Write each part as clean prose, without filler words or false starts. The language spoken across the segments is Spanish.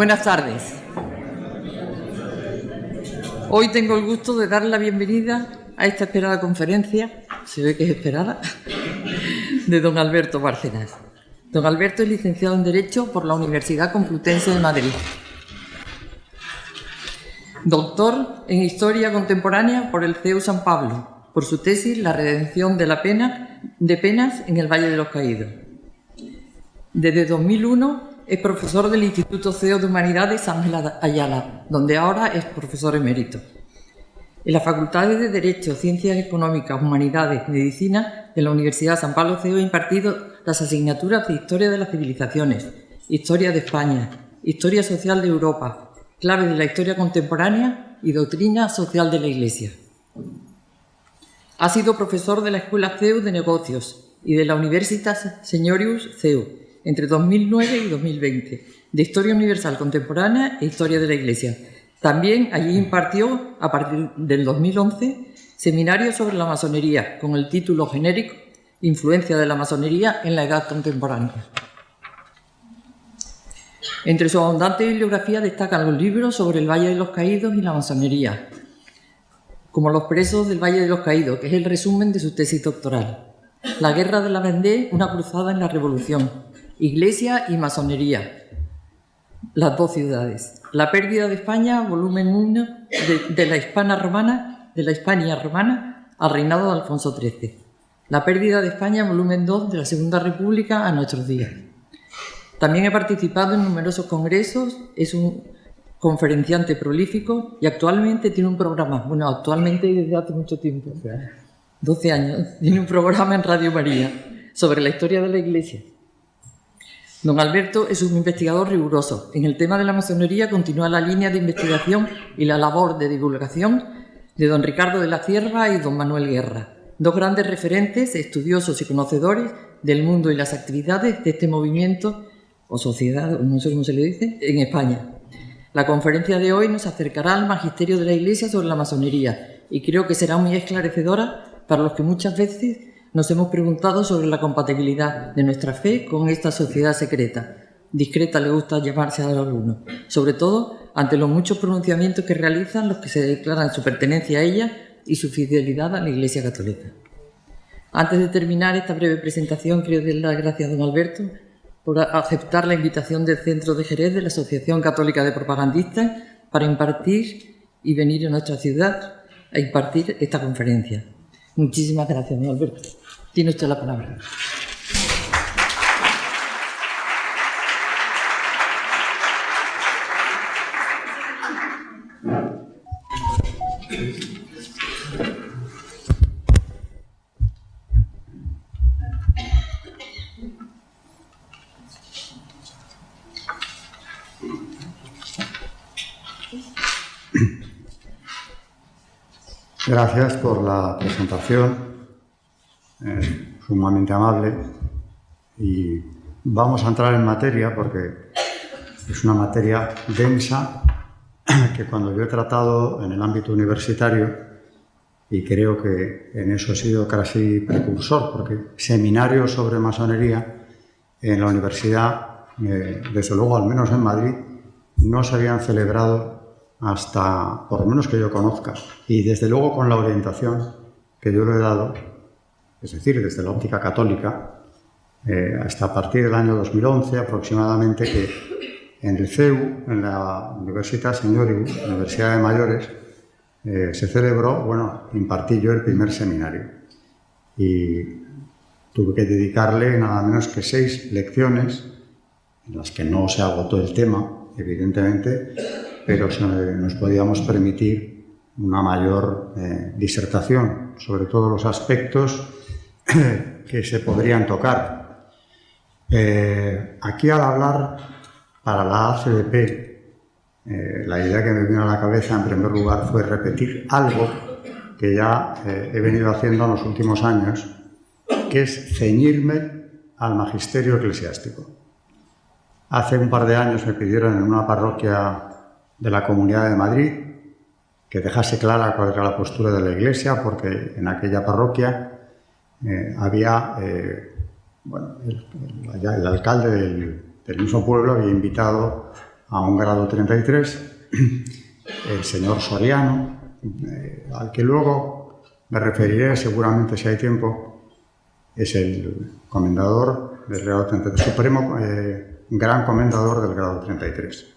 Buenas tardes. Hoy tengo el gusto de dar la bienvenida a esta esperada conferencia, se ve que es esperada, de don Alberto Bárcenas. Don Alberto es licenciado en Derecho por la Universidad Complutense de Madrid. Doctor en Historia Contemporánea por el CEU San Pablo, por su tesis La redención de penas en el Valle de los Caídos. Desde 2001 es profesor del Instituto CEU de Humanidades Ángel Ayala, donde ahora es profesor emérito. En las facultades de Derecho, Ciencias Económicas, Humanidades, Medicina de la Universidad San Pablo CEU ha impartido las asignaturas de Historia de las Civilizaciones, Historia de España, Historia Social de Europa, Claves de la Historia Contemporánea y Doctrina Social de la Iglesia. Ha sido profesor de la Escuela CEU de Negocios y de la Universitas Senyorius CEU entre 2009 y 2020, de Historia Universal Contemporánea e Historia de la Iglesia. También allí impartió, a partir del 2011, seminarios sobre la masonería, con el título genérico Influencia de la masonería en la Edad Contemporánea. Entre su abundante bibliografía destacan los libros sobre el Valle de los Caídos y la masonería, como Los presos del Valle de los Caídos, que es el resumen de su tesis doctoral. La guerra de la Vendée, una cruzada en la Revolución. Iglesia y masonería, las dos ciudades. La pérdida de España, volumen 1, de la Hispania romana al reinado de Alfonso XIII. La pérdida de España, volumen 2, de la Segunda República a nuestros días. También ha participado en numerosos congresos, es un conferenciante prolífico y actualmente tiene un programa, actualmente y desde hace mucho tiempo, 12 años, tiene un programa en Radio María sobre la historia de la Iglesia. Don Alberto es un investigador riguroso. En el tema de la masonería continúa la línea de investigación y la labor de divulgación de don Ricardo de la Cierva y don Manuel Guerra, dos grandes referentes, estudiosos y conocedores del mundo y las actividades de este movimiento o sociedad, no sé cómo se le dice, en España. La conferencia de hoy nos acercará al magisterio de la Iglesia sobre la masonería y creo que será muy esclarecedora para los que muchas veces nos hemos preguntado sobre la compatibilidad de nuestra fe con esta sociedad secreta. Discreta le gusta llamarse a algunos, sobre todo ante los muchos pronunciamientos que realizan los que se declaran su pertenencia a ella y su fidelidad a la Iglesia Católica. Antes de terminar esta breve presentación, quiero dar las gracias a don Alberto por aceptar la invitación del Centro de Jerez de la Asociación Católica de Propagandistas para impartir y venir a nuestra ciudad a impartir esta conferencia. Muchísimas gracias, don Alberto. Tiene usted la palabra. Gracias por la presentación, sumamente amable, y vamos a entrar en materia porque es una materia densa que cuando yo he tratado en el ámbito universitario, y creo que en eso he sido casi precursor, porque seminarios sobre masonería en la universidad, desde luego al menos en Madrid, no se habían celebrado hasta, por lo menos que yo conozca, y desde luego con la orientación que yo le he dado, es decir, desde la óptica católica, hasta a partir del año 2011 aproximadamente, que en el CEU, en la Universitas Senyorius, Universidad de Mayores, se celebró, impartí yo el primer seminario. Y tuve que dedicarle nada menos que 6 lecciones, en las que no se agotó el tema, evidentemente, pero nos podíamos permitir una mayor disertación sobre todos los aspectos que se podrían tocar. Aquí al hablar para la ACDP, la idea que me vino a la cabeza en primer lugar fue repetir algo que ya he venido haciendo en los últimos años, que es ceñirme al magisterio eclesiástico. Hace un par de años me pidieron en una parroquia de la Comunidad de Madrid que dejase clara cuál era la postura de la Iglesia, porque en aquella parroquia había, el alcalde del mismo pueblo había invitado a un grado 33, el señor Soriano, al que luego me referiré seguramente si hay tiempo, es el comendador del grado 33, supremo gran comendador del grado 33.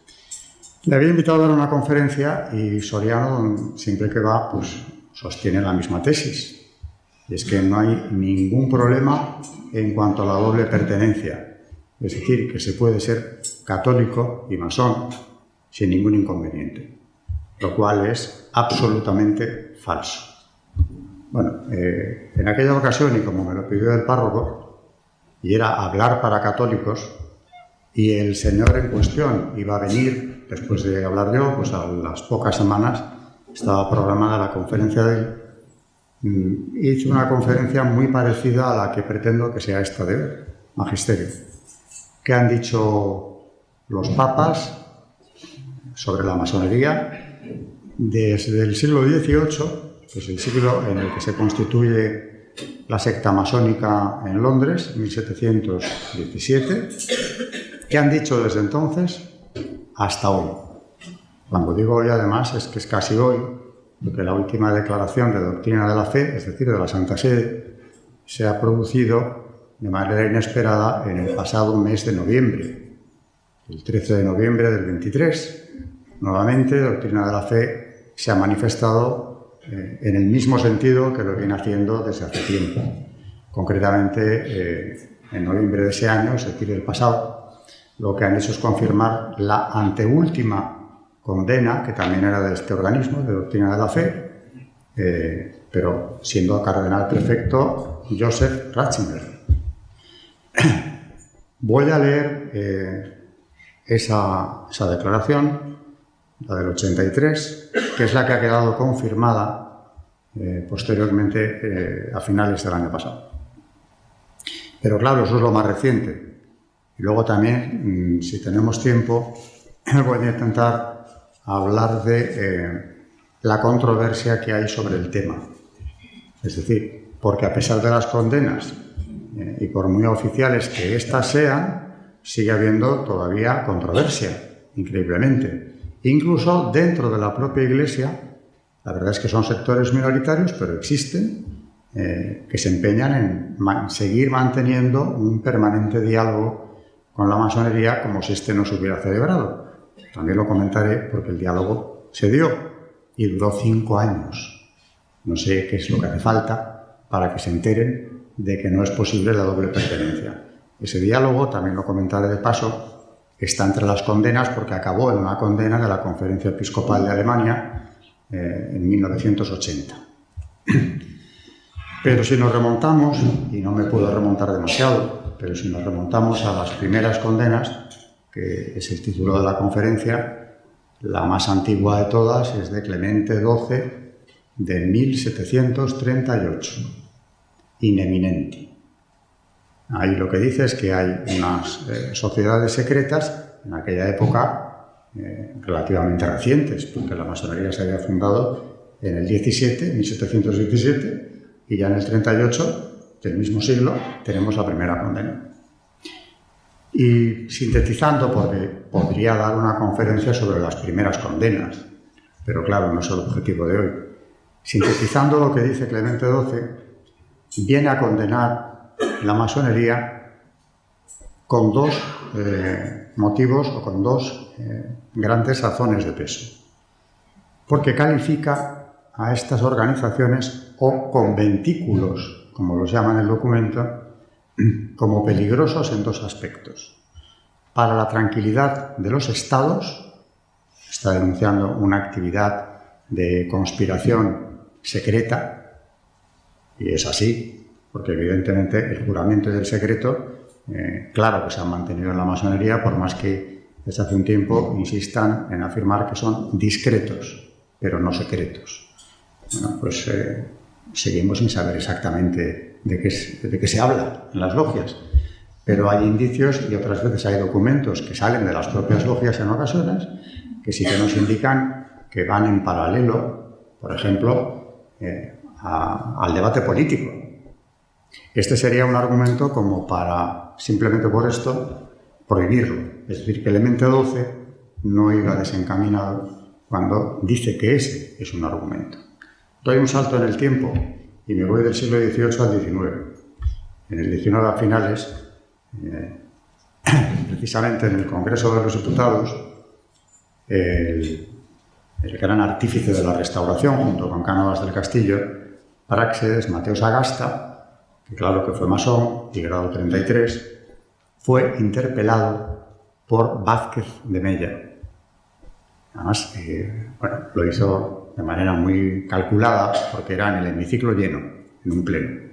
Le había invitado a dar una conferencia y Soriano, siempre que va, pues sostiene la misma tesis. Y es que no hay ningún problema en cuanto a la doble pertenencia. Es decir, que se puede ser católico y masón sin ningún inconveniente. Lo cual es absolutamente falso. Bueno, en aquella ocasión, y como me lo pidió el párroco, y era hablar para católicos, y el señor en cuestión iba a venir, después de hablar yo, pues a las pocas semanas estaba programada la conferencia de él. Hice una conferencia muy parecida a la que pretendo que sea esta de hoy, Magisterio. ¿Qué han dicho los papas sobre la masonería? Desde el siglo XVIII, pues el siglo en el que se constituye la secta masónica en Londres, 1717, ¿qué han dicho desde entonces hasta hoy? Cuando digo hoy, además, es que es casi hoy, porque la última declaración de doctrina de la fe, es decir, de la Santa Sede, se ha producido de manera inesperada en el pasado mes de noviembre, el 13 de noviembre del 23. Nuevamente, doctrina de la fe se ha manifestado en el mismo sentido que lo viene haciendo desde hace tiempo. Concretamente, en noviembre de ese año, es decir, el pasado, lo que han hecho es confirmar la anteúltima condena, que también era de este organismo, de doctrina de la fe, pero siendo cardenal prefecto Joseph Ratzinger. Voy a leer esa declaración, la del 83, que es la que ha quedado confirmada posteriormente a finales del año pasado. Pero claro, eso es lo más reciente. Y luego también, si tenemos tiempo, voy a intentar hablar de la controversia que hay sobre el tema. Es decir, porque a pesar de las condenas y por muy oficiales que éstas sean, sigue habiendo todavía controversia, increíblemente. Incluso dentro de la propia Iglesia, la verdad es que son sectores minoritarios, pero existen, que se empeñan en seguir manteniendo un permanente diálogo con la masonería como si este no se hubiera celebrado. También lo comentaré porque el diálogo se dio y duró 5 años. No sé qué es lo que hace falta para que se enteren de que no es posible la doble pertenencia. Ese diálogo, también lo comentaré de paso, está entre las condenas porque acabó en una condena de la Conferencia Episcopal de Alemania en 1980. Pero si nos remontamos, y no me puedo remontar demasiado, pero si nos remontamos a las primeras condenas, que es el título de la conferencia, la más antigua de todas es de Clemente XII de 1738, in eminenti. Ahí lo que dice es que hay unas sociedades secretas en aquella época relativamente recientes, porque la masonería se había fundado en el 1717, y ya en el 38 del mismo siglo tenemos la primera condena. Y sintetizando, porque podría dar una conferencia sobre las primeras condenas, pero claro, no es el objetivo de hoy. Sintetizando lo que dice Clemente XII, viene a condenar la masonería con dos motivos o con dos grandes razones de peso. Porque califica a estas organizaciones o conventículos, como los llama en el documento, como peligrosos en dos aspectos. Para la tranquilidad de los estados, está denunciando una actividad de conspiración secreta, y es así, porque evidentemente el juramento y el secreto, claro que se han mantenido en la masonería, por más que desde hace un tiempo insistan en afirmar que son discretos, pero no secretos. Bueno, pues seguimos sin saber exactamente de qué se habla en las logias, pero hay indicios y otras veces hay documentos que salen de las propias logias en ocasiones que sí que nos indican que van en paralelo, por ejemplo, al debate político. Este sería un argumento como para, simplemente por esto, prohibirlo. Es decir, que Clemente XII no iba desencaminado cuando dice que ese es un argumento. Doy un salto en el tiempo y me voy del siglo XVIII al XIX. En el XIX a finales, precisamente en el Congreso de los Diputados, el gran artífice de la Restauración, junto con Cánovas del Castillo, Práxedes Mateo Sagasta, que claro que fue masón y grado 33, fue interpelado por Vázquez de Mella. Además, lo hizo de manera muy calculada porque era en el hemiciclo lleno, en un pleno.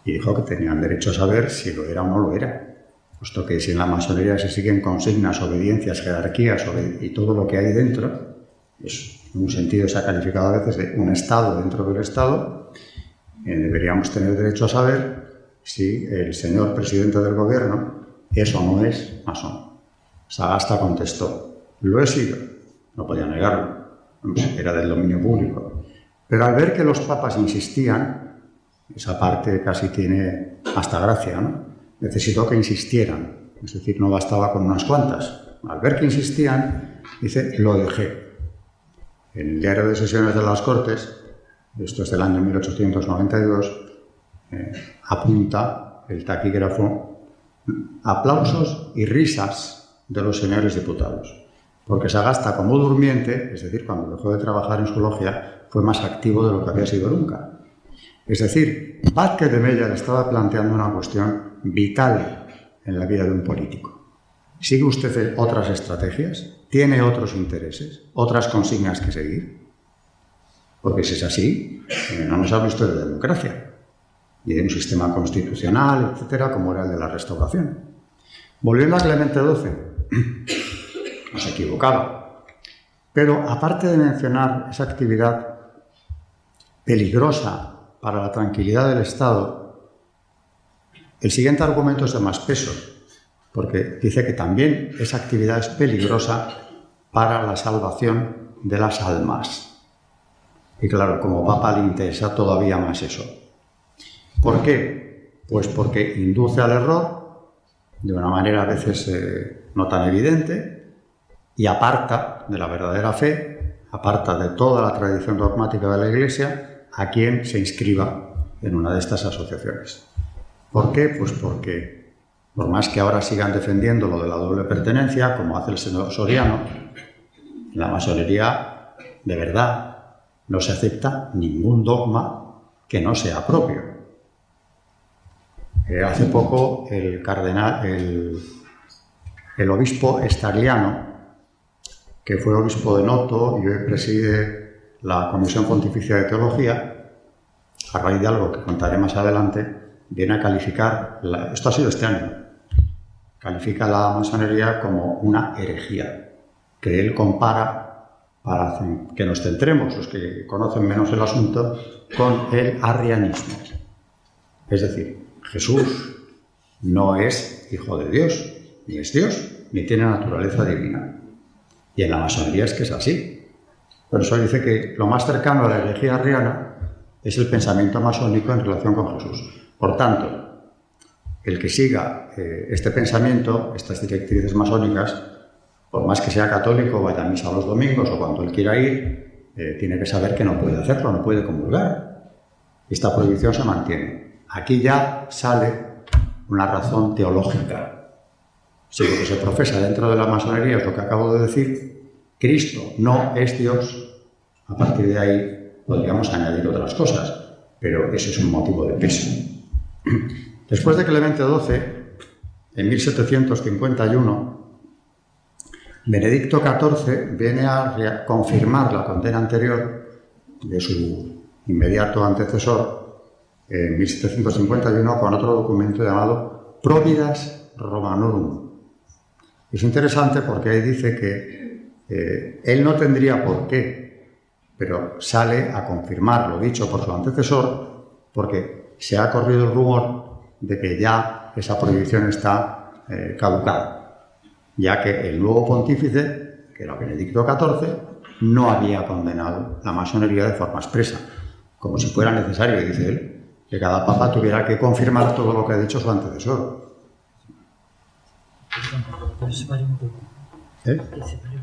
Y dijo que tenían derecho a saber si lo era o no lo era, puesto que si en la masonería se siguen consignas, obediencias, jerarquías y todo lo que hay dentro, pues en un sentido se ha calificado a veces de un Estado dentro del Estado, deberíamos tener derecho a saber si el señor presidente del gobierno es o no es masón. Sagasta contestó: lo he sido, no podía negarlo, era del dominio público. Pero al ver que los papas insistían, esa parte casi tiene hasta gracia, ¿no? Necesitó que insistieran, es decir, no bastaba con unas cuantas. Al ver que insistían, dice, lo dejé. En el diario de sesiones de las Cortes, esto es del año 1892, apunta el taquígrafo aplausos y risas de los señores diputados. Porque Sagasta, como durmiente, es decir, cuando dejó de trabajar en su logia, fue más activo de lo que había sido nunca. Es decir, Vázquez de Mella le estaba planteando una cuestión vital en la vida de un político. ¿Sigue usted otras estrategias? ¿Tiene otros intereses? ¿Otras consignas que seguir? Porque si es así, no nos habla usted de democracia y de un sistema constitucional, etcétera, como era el de la Restauración. Volviendo a Clemente XII, no se equivocaba. Pero aparte de mencionar esa actividad peligrosa para la tranquilidad del Estado, el siguiente argumento es de más peso, porque dice que también esa actividad es peligrosa para la salvación de las almas. Y claro, como Papa le interesa todavía más eso. ¿Por qué? Pues porque induce al error de una manera a veces no tan evidente y aparta de la verdadera fe, aparta de toda la tradición dogmática de la Iglesia a quien se inscriba en una de estas asociaciones. ¿Por qué? Pues porque, por más que ahora sigan defendiendo lo de la doble pertenencia, como hace el señor Soriano, en la masonería, de verdad, no se acepta ningún dogma que no sea propio. Hace poco el obispo Stagliano, que fue obispo de Noto y hoy preside la Comisión Pontificia de Teología, a raíz de algo que contaré más adelante, viene a calificar, esto ha sido este año, califica la masonería como una herejía, que él compara, para que nos centremos, los que conocen menos el asunto, con el arrianismo. Es decir, Jesús no es hijo de Dios, ni tiene naturaleza divina. Y en la masonería es que es así. Por eso dice que lo más cercano a la herejía arriana es el pensamiento masónico en relación con Jesús. Por tanto, el que siga este pensamiento, estas directrices masónicas, por más que sea católico, vaya a misa los domingos o cuando él quiera ir, tiene que saber que no puede hacerlo, no puede comulgar. Esta prohibición se mantiene. Aquí ya sale una razón teológica. Si lo que se profesa dentro de la masonería es lo que acabo de decir, Cristo no es Dios, a partir de ahí podríamos añadir otras cosas, pero ese es un motivo de peso. Después de Clemente XII, en 1751, Benedicto XIV viene a confirmar la condena anterior de su inmediato antecesor en 1751 con otro documento llamado Providas Romanorum. Es interesante porque ahí dice que él no tendría por qué, pero sale a confirmar lo dicho por su antecesor porque se ha corrido el rumor de que ya esa prohibición está caducada, ya que el nuevo pontífice, que era Benedicto XIV, no había condenado la masonería de forma expresa, como si fuera necesario, dice él, que cada papa tuviera que confirmar todo lo que ha dicho su antecesor. Que se pare un poco. ¿Eh? Que se pare un poco.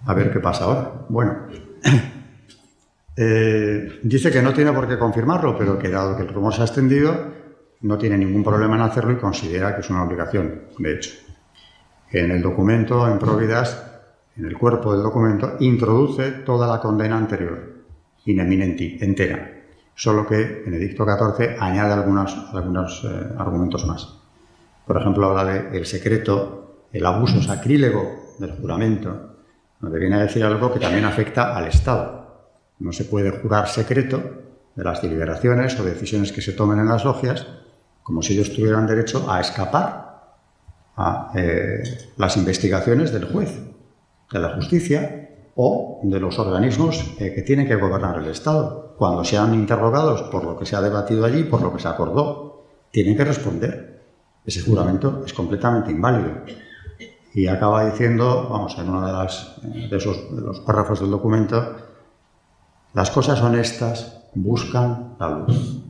A ver qué pasa ahora. Bueno, dice que no tiene por qué confirmarlo, pero que dado que el rumor se ha extendido, no tiene ningún problema en hacerlo y considera que es una obligación, de hecho. En el documento, en Providas, en el cuerpo del documento, introduce toda la condena anterior, in eminenti, entera, solo que Benedicto XIV añade algunos argumentos más. Por ejemplo, habla del secreto, el abuso sacrílego del juramento, donde viene a decir algo que también afecta al Estado. No se puede jurar secreto de las deliberaciones o decisiones que se tomen en las logias, como si ellos tuvieran derecho a escapar a las investigaciones del juez, de la justicia o de los organismos que tienen que gobernar el Estado. Cuando sean interrogados por lo que se ha debatido allí, por lo que se acordó, tienen que responder. Ese juramento es completamente inválido. Y acaba diciendo, vamos, en uno de los párrafos del documento, las cosas honestas buscan la luz.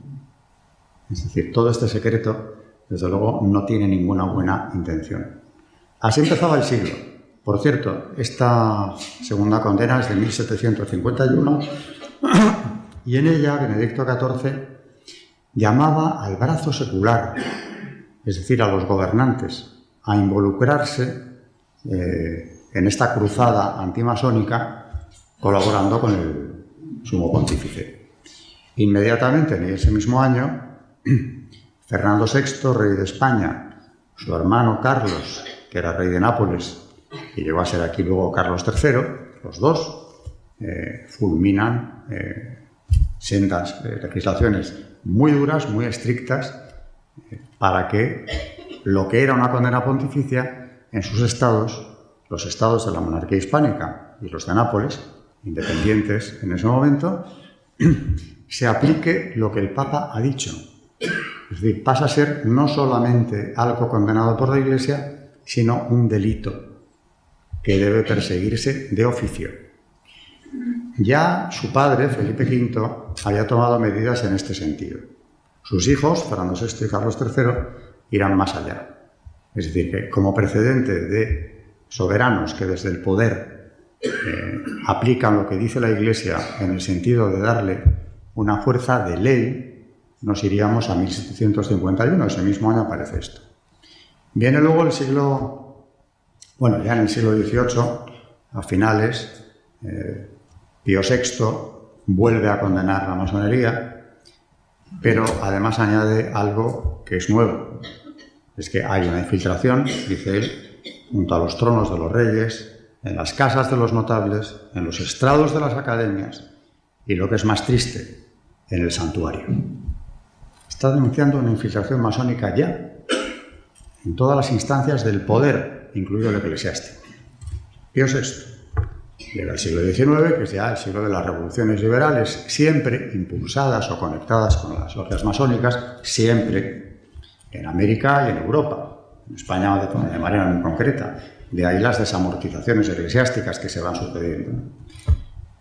Es decir, todo este secreto, desde luego, no tiene ninguna buena intención. Así empezaba el siglo. Por cierto, esta segunda condena es de 1751 y en ella Benedicto XIV llamaba al brazo secular, es decir, a los gobernantes, a involucrarse en esta cruzada antimasónica, colaborando con el sumo pontífice. Inmediatamente, en ese mismo año, Fernando VI, rey de España, su hermano Carlos, que era rey de Nápoles, y llegó a ser aquí luego Carlos III, los dos fulminan sendas legislaciones muy duras, muy estrictas, para que lo que era una condena pontificia en sus estados, los estados de la monarquía hispánica y los de Nápoles, independientes en ese momento, se aplique lo que el Papa ha dicho. Es decir, pasa a ser no solamente algo condenado por la Iglesia, sino un delito que debe perseguirse de oficio. Ya su padre, Felipe V, había tomado medidas en este sentido. Sus hijos, Fernando VI y Carlos III, irán más allá. Es decir, que como precedente de soberanos que desde el poder aplican lo que dice la Iglesia en el sentido de darle una fuerza de ley, nos iríamos a 1751, ese mismo año aparece esto. Viene luego el siglo, bueno, ya en el siglo XVIII, a finales, Pío VI vuelve a condenar la masonería, pero además añade algo que es nuevo. Es que hay una infiltración, dice él, junto a los tronos de los reyes, en las casas de los notables, en los estrados de las academias y, lo que es más triste, en el santuario. Está denunciando una infiltración masónica ya en todas las instancias del poder, incluido el eclesiástico. Pío VI. Llega el siglo XIX, que es ya el siglo de las revoluciones liberales, siempre impulsadas o conectadas con las logias masónicas, siempre en América y en Europa. En España de manera muy concreta. De ahí las desamortizaciones eclesiásticas que se van sucediendo.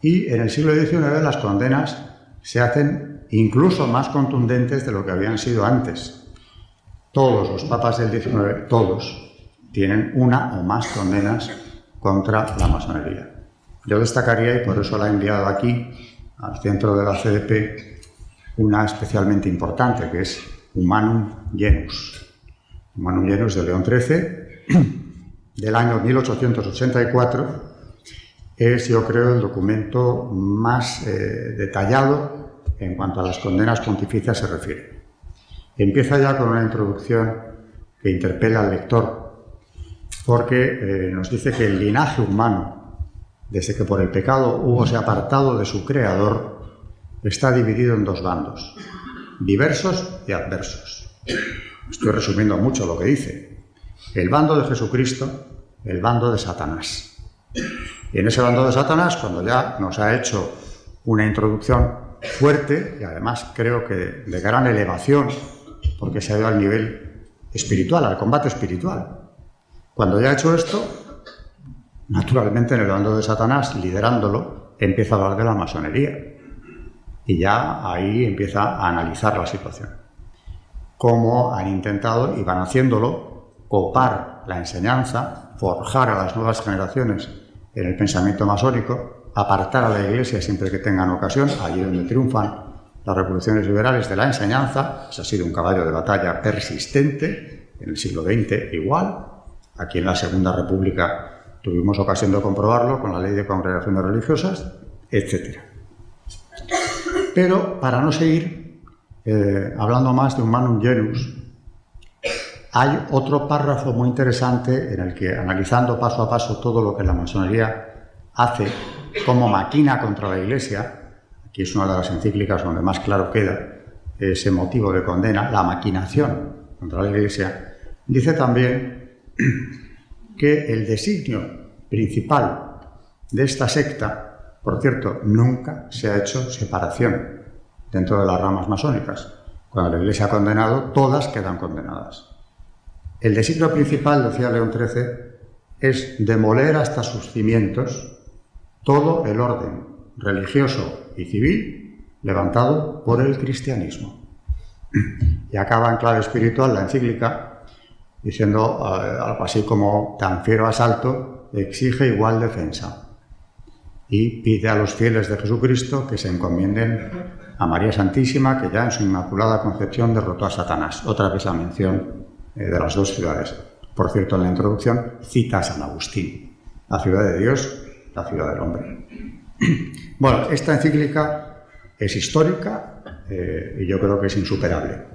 Y en el siglo XIX las condenas se hacen incluso más contundentes de lo que habían sido antes. Todos los papas del XIX, todos, tienen una o más condenas contra la masonería. Yo destacaría, y por eso la he enviado aquí, al centro de la CDP, una especialmente importante, que es Humanum Genus. Humanum Genus de León XIII, del año 1884, es, yo creo, el documento más detallado en cuanto a las condenas pontificias se refiere. Empieza ya con una introducción que interpela al lector, porque nos dice que el linaje humano, desde que por el pecado hubo se apartado de su creador, está dividido en dos bandos, diversos y adversos. Estoy resumiendo mucho lo que dice. El bando de Jesucristo, el bando de Satanás. Y en ese bando de Satanás, cuando ya nos ha hecho una introducción fuerte, y además creo que de gran elevación, porque se ha ido al nivel espiritual, al combate espiritual. Cuando ya ha hecho esto, naturalmente en el bando de Satanás, liderándolo, empieza a hablar de la masonería. Y ya ahí empieza a analizar la situación. Cómo han intentado, y van haciéndolo, copar la enseñanza, forjar a las nuevas generaciones en el pensamiento masónico, apartar a la Iglesia siempre que tengan ocasión, allí donde triunfan las revoluciones liberales, de la enseñanza. Ese ha sido un caballo de batalla persistente en el siglo XX igual. Aquí en la Segunda República tuvimos ocasión de comprobarlo con la Ley de Congregaciones Religiosas, etc. Pero para no seguir hablando más de Humanum Genus, hay otro párrafo muy interesante en el que, analizando paso a paso todo lo que la masonería hace como maquina contra la Iglesia, aquí es una de las encíclicas donde más claro queda ese motivo de condena, la maquinación contra la Iglesia, dice también que el designio principal de esta secta, por cierto, nunca se ha hecho separación dentro de las ramas masónicas. Cuando la Iglesia ha condenado, todas quedan condenadas. El designio principal, decía León XIII, es demoler hasta sus cimientos todo el orden religioso y civil levantado por el cristianismo. Y acaba en clave espiritual la encíclica diciendo algo así como: tan fiero asalto exige igual defensa, y pide a los fieles de Jesucristo que se encomienden a María Santísima, que ya en su Inmaculada Concepción derrotó a Satanás. Otra vez la mención de las dos ciudades. Por cierto, en la introducción cita a San Agustín: la ciudad de Dios, la ciudad del hombre. Bueno, esta encíclica es histórica y yo creo que es insuperable.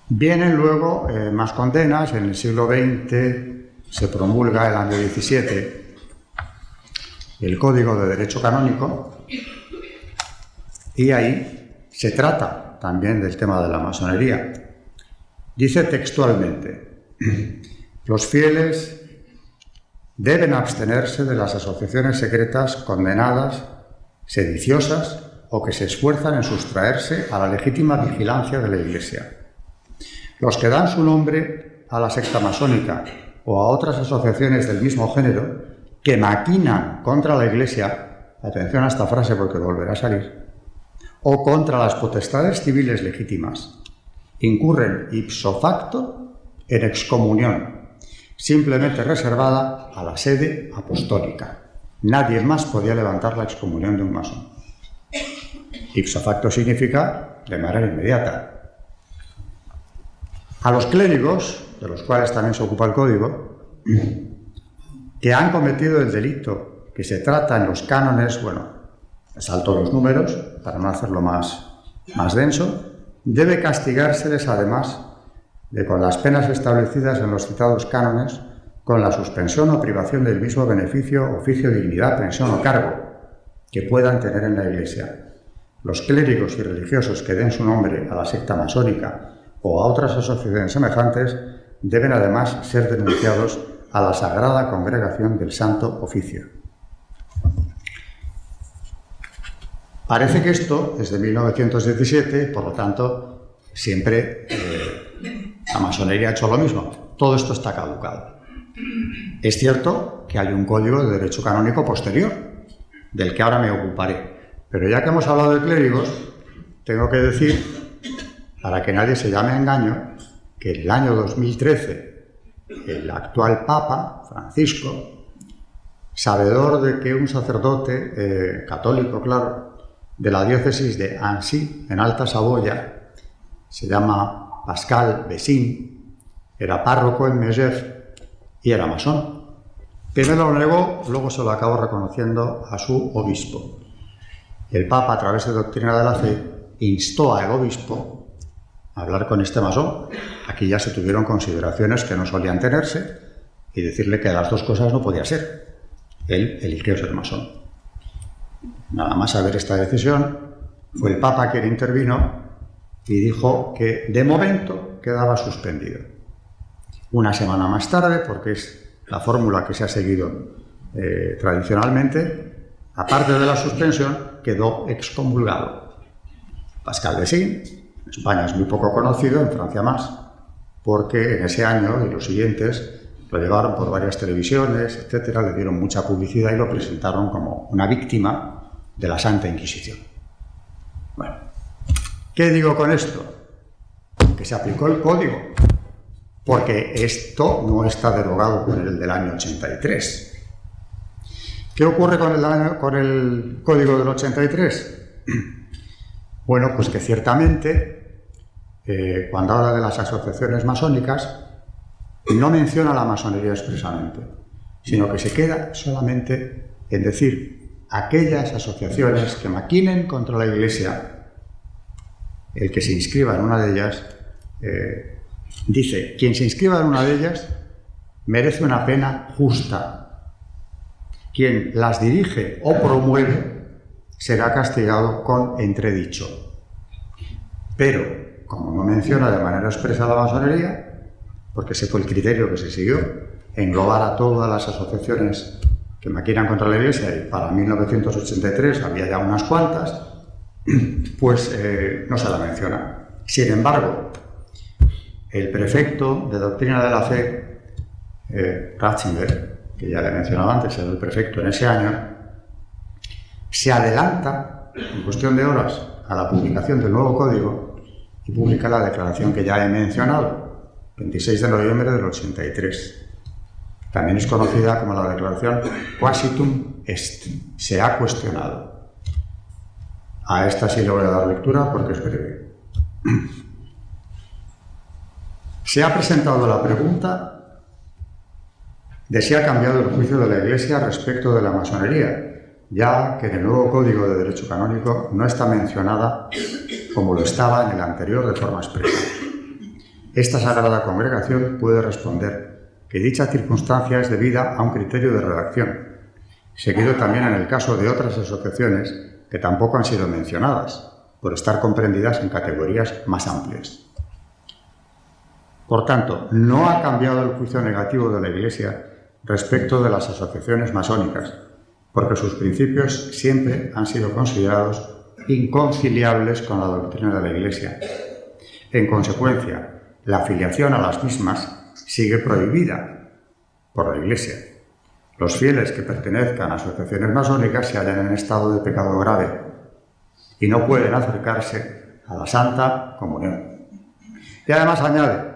Vienen luego más condenas. En el siglo XX se promulga, el año 17, el Código de Derecho Canónico, y ahí se trata también del tema de la masonería. Dice textualmente: los fieles deben abstenerse de las asociaciones secretas condenadas, sediciosas o que se esfuerzan en sustraerse a la legítima vigilancia de la Iglesia. Los que dan su nombre a la secta masónica o a otras asociaciones del mismo género que maquinan contra la Iglesia, atención a esta frase porque volverá a salir, o contra las potestades civiles legítimas, incurren ipso facto en excomunión, simplemente reservada a la sede apostólica. Nadie más podía levantar la excomunión de un masón. Ipso facto significa de manera inmediata. A los clérigos, de los cuales también se ocupa el código, que han cometido el delito que se trata en los cánones, bueno, salto los números para no hacerlo más denso, debe castigárseles además de con las penas establecidas en los citados cánones, con la suspensión o privación del mismo beneficio, oficio, dignidad, pensión o cargo que puedan tener en la Iglesia. Los clérigos y religiosos que den su nombre a la secta masónica o a otras asociaciones semejantes deben además ser denunciados a la Sagrada Congregación del Santo Oficio. Parece que esto es de 1917, por lo tanto, siempre la masonería ha hecho lo mismo. Todo esto está caducado. Es cierto que hay un código de derecho canónico posterior, del que ahora me ocuparé. Pero ya que hemos hablado de clérigos, tengo que decir, para que nadie se llame a engaño, que en el año 2013, el actual Papa, Francisco, sabedor de que un sacerdote católico, claro, de la diócesis de Annecy, en Alta Saboya, se llama Pascal Bessin, era párroco en Megève y era masón. Primero lo negó, luego se lo acabó reconociendo a su obispo. El Papa, a través de Doctrina de la Fe, instó al obispo a hablar con este masón. Aquí ya se tuvieron consideraciones que no solían tenerse y decirle que las dos cosas no podía ser. Él eligió ser masón. Nada más saber esta decisión, fue el Papa quien intervino y dijo que de momento quedaba suspendido. Una semana más tarde, porque es la fórmula que se ha seguido tradicionalmente, aparte de la suspensión, quedó excomulgado. Pascal Bessin, en España es muy poco conocido, en Francia más, porque en ese año y los siguientes lo llevaron por varias televisiones, etcétera, le dieron mucha publicidad y lo presentaron como una víctima de la Santa Inquisición. Bueno, ¿qué digo con esto? Que se aplicó el código, porque esto no está derogado con el del año 83. ¿Qué ocurre con el Código del 83? Bueno, pues que ciertamente, cuando habla de las asociaciones masónicas, no menciona la masonería expresamente, sino que se queda solamente en decir aquellas asociaciones que maquinen contra la Iglesia. El que se inscriba en una de ellas, dice, quien se inscriba en una de ellas merece una pena justa. Quien las dirige o promueve será castigado con entredicho. Pero, como no menciona de manera expresa la masonería, porque ese fue el criterio que se siguió, englobar a todas las asociaciones que maquinan contra la Iglesia, y para 1983 había ya unas cuantas, pues no se la menciona. Sin embargo, el prefecto de Doctrina de la Fe, Ratzinger, que ya le mencionaba antes, era el prefecto en ese año, se adelanta, en cuestión de horas, a la publicación del nuevo código y publica la declaración que ya he mencionado, 26 de noviembre del 83. También es conocida como la declaración Quasitum Est, se ha cuestionado. A esta sí le voy a dar lectura porque es breve. Se ha presentado la pregunta de si ha cambiado el juicio de la Iglesia respecto de la masonería, ya que en el nuevo Código de Derecho Canónico no está mencionada como lo estaba en el anterior de forma expresa. Esta Sagrada Congregación puede responder que dicha circunstancia es debida a un criterio de redacción, seguido también en el caso de otras asociaciones que tampoco han sido mencionadas, por estar comprendidas en categorías más amplias. Por tanto, no ha cambiado el juicio negativo de la Iglesia respecto de las asociaciones masónicas, porque sus principios siempre han sido considerados inconciliables con la doctrina de la Iglesia. En consecuencia, la afiliación a las mismas sigue prohibida por la Iglesia. Los fieles que pertenezcan a asociaciones masónicas se hallan en estado de pecado grave y no pueden acercarse a la Santa Comunión. Y además añade,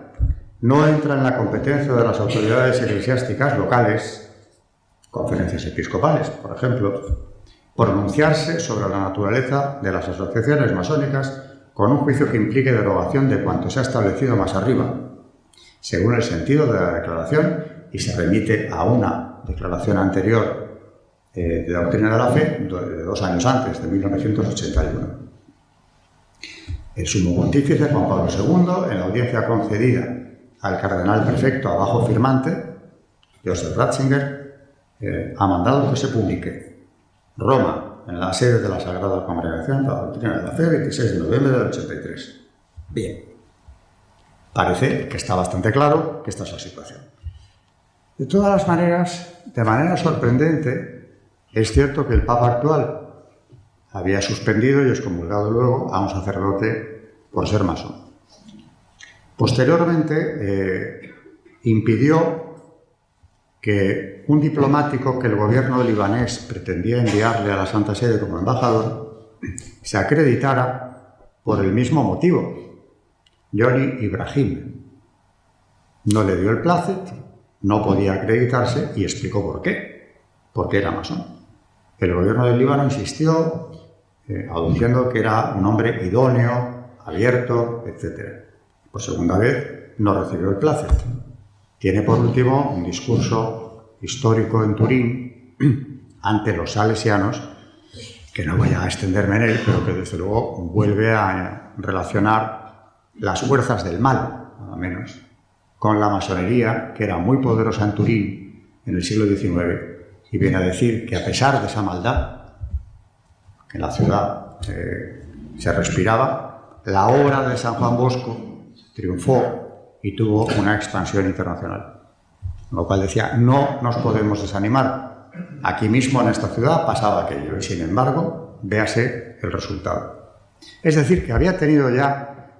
no entra en la competencia de las autoridades eclesiásticas locales, conferencias episcopales, por ejemplo, pronunciarse sobre la naturaleza de las asociaciones masónicas con un juicio que implique derogación de cuanto se ha establecido más arriba, según el sentido de la declaración, y se remite a una declaración anterior de Doctrina de la Fe, de 2 años antes, de 1981. El sumo pontífice Juan Pablo II, en la audiencia concedida al cardenal prefecto abajo firmante, Joseph Ratzinger, ha mandado que se publique. Roma, en la sede de la Sagrada Congregación de la Doctrina de la Fe, 26 de noviembre del 83. Bien. Parece que está bastante claro que esta es la situación. De todas las maneras, de manera sorprendente, es cierto que el Papa actual había suspendido y excomulgado luego a un sacerdote por ser masón. Posteriormente, impidió que un diplomático que el gobierno libanés pretendía enviarle a la Santa Sede como embajador se acreditara por el mismo motivo. Yoni Ibrahim no le dio el plácet, no podía acreditarse y explicó por qué, porque era masón. El gobierno del Líbano insistió, aduciendo que era un hombre idóneo, abierto, etc. Por segunda vez no recibió el plácet. Tiene por último un discurso histórico en Turín ante los salesianos, que no voy a extenderme en él, pero que desde luego vuelve a relacionar las fuerzas del mal, nada menos, con la masonería, que era muy poderosa en Turín en el siglo XIX, y viene a decir que a pesar de esa maldad que en la ciudad se respiraba, la obra de San Juan Bosco triunfó y tuvo una expansión internacional. Con lo cual decía, no nos podemos desanimar. Aquí mismo en esta ciudad pasaba aquello y sin embargo, véase el resultado. Es decir, que había tenido ya,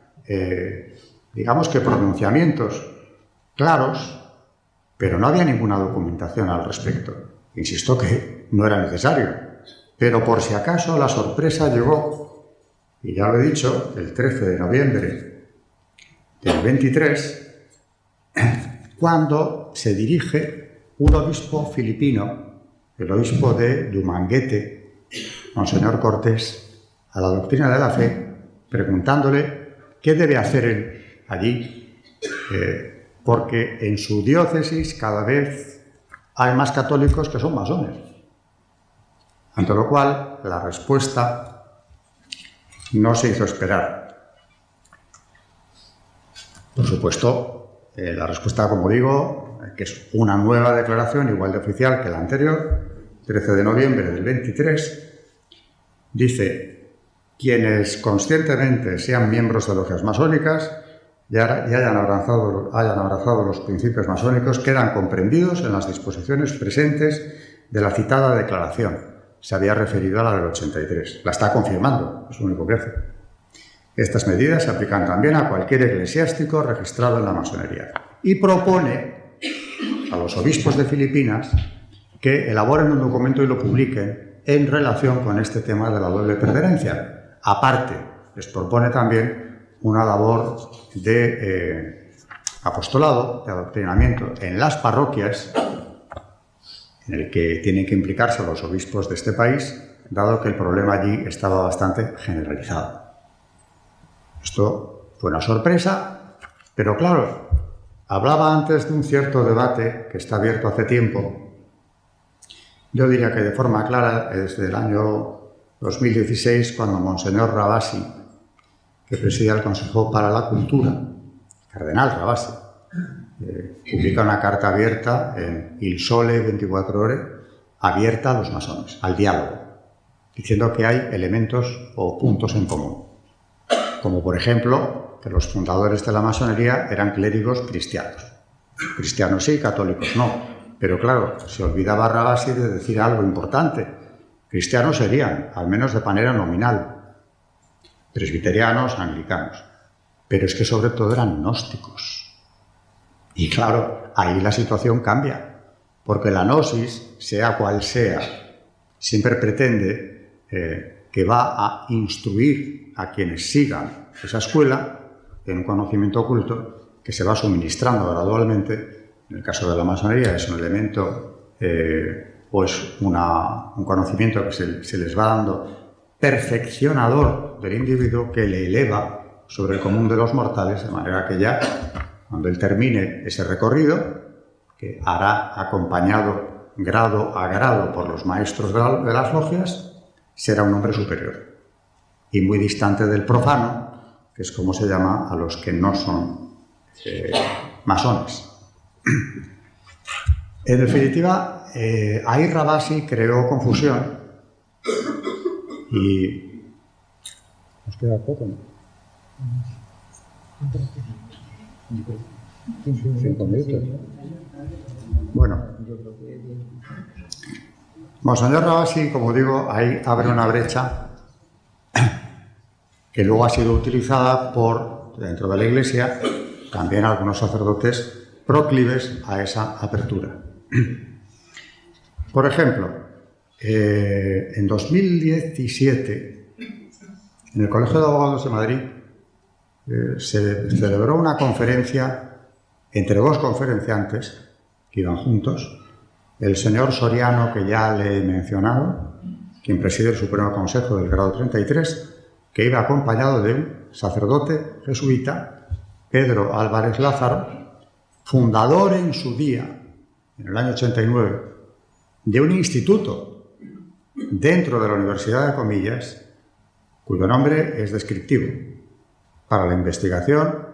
digamos que pronunciamientos claros, pero no había ninguna documentación al respecto. Insisto que no era necesario, pero por si acaso la sorpresa llegó, y ya lo he dicho, el 13 de noviembre del 23, cuando se dirige un obispo filipino, el obispo de Dumanguete, Monseñor Cortés, a la doctrina de la fe, preguntándole qué debe hacer él allí, porque en su diócesis cada vez hay más católicos que son masones. Ante lo cual, la respuesta no se hizo esperar. Por supuesto, la respuesta, como digo, que es una nueva declaración, igual de oficial que la anterior, 13 de noviembre del 23, dice: quienes conscientemente sean miembros de logias masónicas y hayan abrazado los principios masónicos quedan comprendidos en las disposiciones presentes de la citada declaración. Se había referido a la del 83. La está confirmando, es lo único que hace. Estas medidas se aplican también a cualquier eclesiástico registrado en la masonería. Y propone a los obispos de Filipinas que elaboren un documento y lo publiquen en relación con este tema de la doble preferencia. Aparte, les propone también una labor de apostolado, de adoctrinamiento en las parroquias, en el que tienen que implicarse los obispos de este país, dado que el problema allí estaba bastante generalizado. Esto fue una sorpresa, pero claro, hablaba antes de un cierto debate que está abierto hace tiempo. Yo diría que de forma clara desde el año 2016, cuando Monseñor Rabasi, que presidía el Consejo para la Cultura, Cardenal Rabasi, publica una carta abierta en Il Sole 24 Ore, abierta a los masones, al diálogo, diciendo que hay elementos o puntos en común, como por ejemplo que los fundadores de la masonería eran clérigos cristianos. Cristianos sí, católicos no, pero claro, se olvidaba Rabasi de decir algo importante. Cristianos serían, al menos de manera nominal, presbiterianos, anglicanos, pero es que sobre todo eran gnósticos. Y claro, ahí la situación cambia, porque la gnosis, sea cual sea, siempre pretende que va a instruir a quienes sigan esa escuela en un conocimiento oculto que se va suministrando gradualmente. En el caso de la masonería es un elemento o es un conocimiento que se les va dando perfeccionador del individuo, que le eleva sobre el común de los mortales, de manera que ya, cuando él termine ese recorrido, que hará acompañado grado a grado por los maestros de las logias, será un hombre superior y muy distante del profano, que es como se llama a los que no son masones. En definitiva, ahí Rabasi creó confusión y... ¿Nos queda poco, no? 5 minutos. Bueno, Monseñor Rabasi, como digo, ahí abre una brecha que luego ha sido utilizada dentro de la Iglesia, también algunos sacerdotes proclives a esa apertura. Por ejemplo, en 2017, en el Colegio de Abogados de Madrid, se celebró una conferencia entre dos conferenciantes que iban juntos, el señor Soriano, que ya le he mencionado, quien preside el Supremo Consejo del grado 33, que iba acompañado de un sacerdote jesuita, Pedro Álvarez Lázaro, fundador en su día, en el año 89, de un instituto dentro de la Universidad de Comillas, cuyo nombre es descriptivo, para la investigación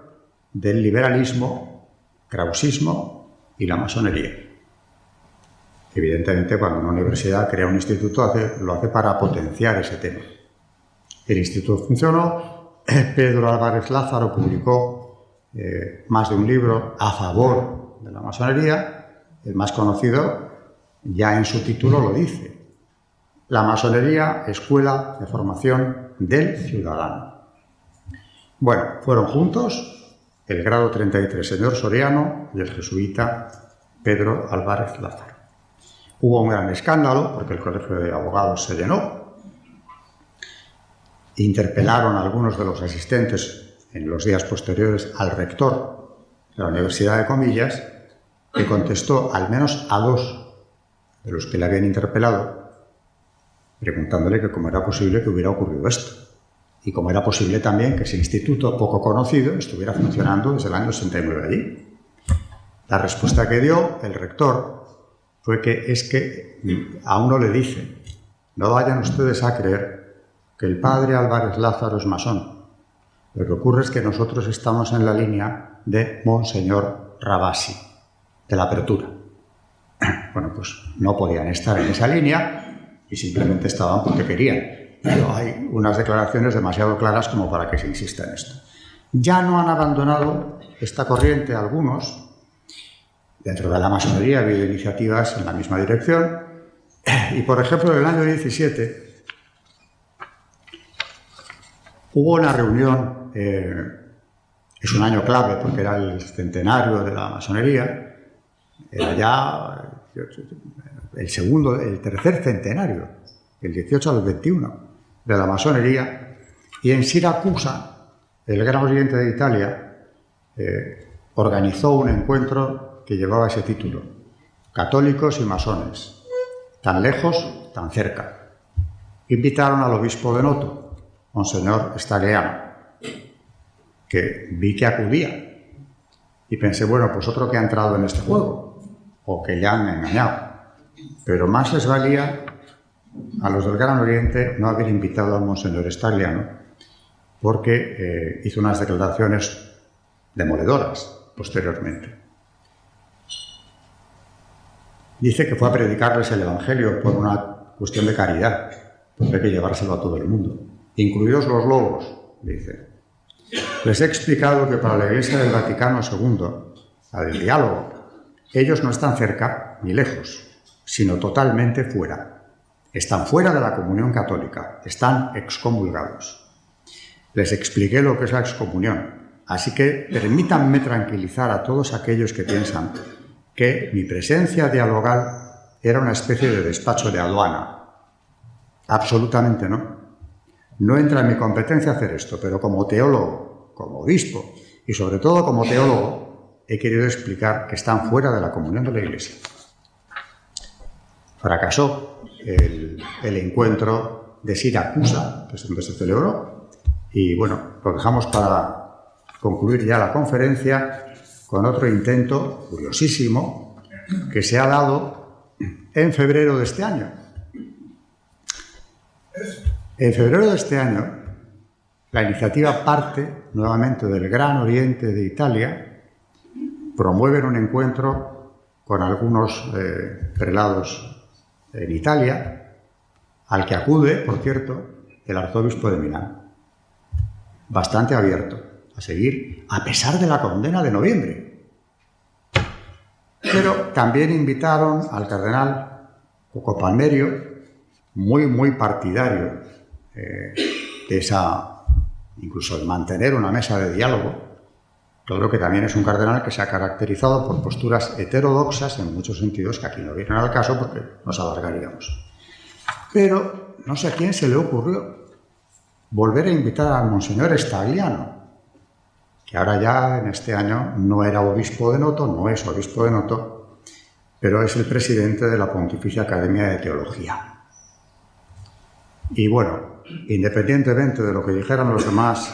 del liberalismo, krausismo y la masonería. Evidentemente, cuando una universidad crea un instituto, lo hace para potenciar ese tema. El instituto funcionó, Pedro Álvarez Lázaro publicó más de un libro a favor de la masonería, el más conocido ya en su título lo dice: La masonería, escuela de formación del ciudadano. Bueno, fueron juntos el grado 33, señor Soriano, y el jesuita Pedro Álvarez Lázaro. Hubo un gran escándalo porque el Colegio de Abogados se llenó. Interpelaron a algunos de los asistentes en los días posteriores al rector de la Universidad de Comillas, que contestó al menos a dos de los que le habían interpelado, preguntándole que cómo era posible que hubiera ocurrido esto. Y cómo era posible también que ese instituto poco conocido estuviera funcionando desde el año 69 allí. La respuesta que dio el rector fue que es que a uno le dice: no vayan ustedes a creer que el padre Álvarez Lázaro es masón. Lo que ocurre es que nosotros estamos en la línea de Monseñor Rabasi, de la apertura. Bueno, pues no podían estar en esa línea y simplemente estaban porque querían. Pero hay unas declaraciones demasiado claras como para que se insista en esto. Ya no han abandonado esta corriente algunos. Dentro de la masonería ha habido iniciativas en la misma dirección. Y, por ejemplo, en el año 17 hubo una reunión, es un año clave porque era el centenario de la masonería, era ya el tercer centenario, el 18 al 21 de la masonería, y en Siracusa, el Gran Oriente de Italia, organizó un encuentro que llevaba ese título: Católicos y masones, tan lejos, tan cerca. Invitaron al obispo de Noto, Monseñor Stagliano, que vi que acudía. Y pensé, bueno, pues otro que ha entrado en este juego, o que le han engañado. Pero más les valía a los del Gran Oriente no haber invitado al Monseñor Stagliano, porque hizo unas declaraciones demoledoras posteriormente. Dice que fue a predicarles el Evangelio por una cuestión de caridad, porque hay que llevárselo a todo el mundo, incluidos los lobos, dice. Les he explicado que para la Iglesia del Vaticano II, la del diálogo, ellos no están cerca ni lejos, sino totalmente fuera. Están fuera de la comunión católica, están excomulgados. Les expliqué lo que es la excomunión, así que permítanme tranquilizar a todos aquellos que piensan que mi presencia dialogal era una especie de despacho de aduana. Absolutamente no. No entra en mi competencia hacer esto, pero como teólogo, como obispo y sobre todo como teólogo, he querido explicar que están fuera de la comunión de la Iglesia. Fracasó el encuentro de Siracusa, que es donde se celebró, y bueno, lo dejamos para concluir ya la conferencia con otro intento curiosísimo que se ha dado en febrero de este año. En febrero de este año, la iniciativa parte nuevamente del Gran Oriente de Italia. Promueven un encuentro con algunos prelados en Italia, al que acude, por cierto, el arzobispo de Milán. Bastante abierto a seguir, a pesar de la condena de noviembre. Pero también invitaron al cardenal Coco Palmerio, muy partidario de esa, incluso de mantener una mesa de diálogo. Claro que también es un cardenal que se ha caracterizado por posturas heterodoxas en muchos sentidos que aquí no vienen al caso porque nos alargaríamos. Pero no sé a quién se le ocurrió volver a invitar al Monseñor Stagliano, que ahora ya en este año no era obispo de Noto, no es obispo de Noto, pero es el presidente de la Pontificia Academia de Teología. Y bueno, independientemente de lo que dijeran los demás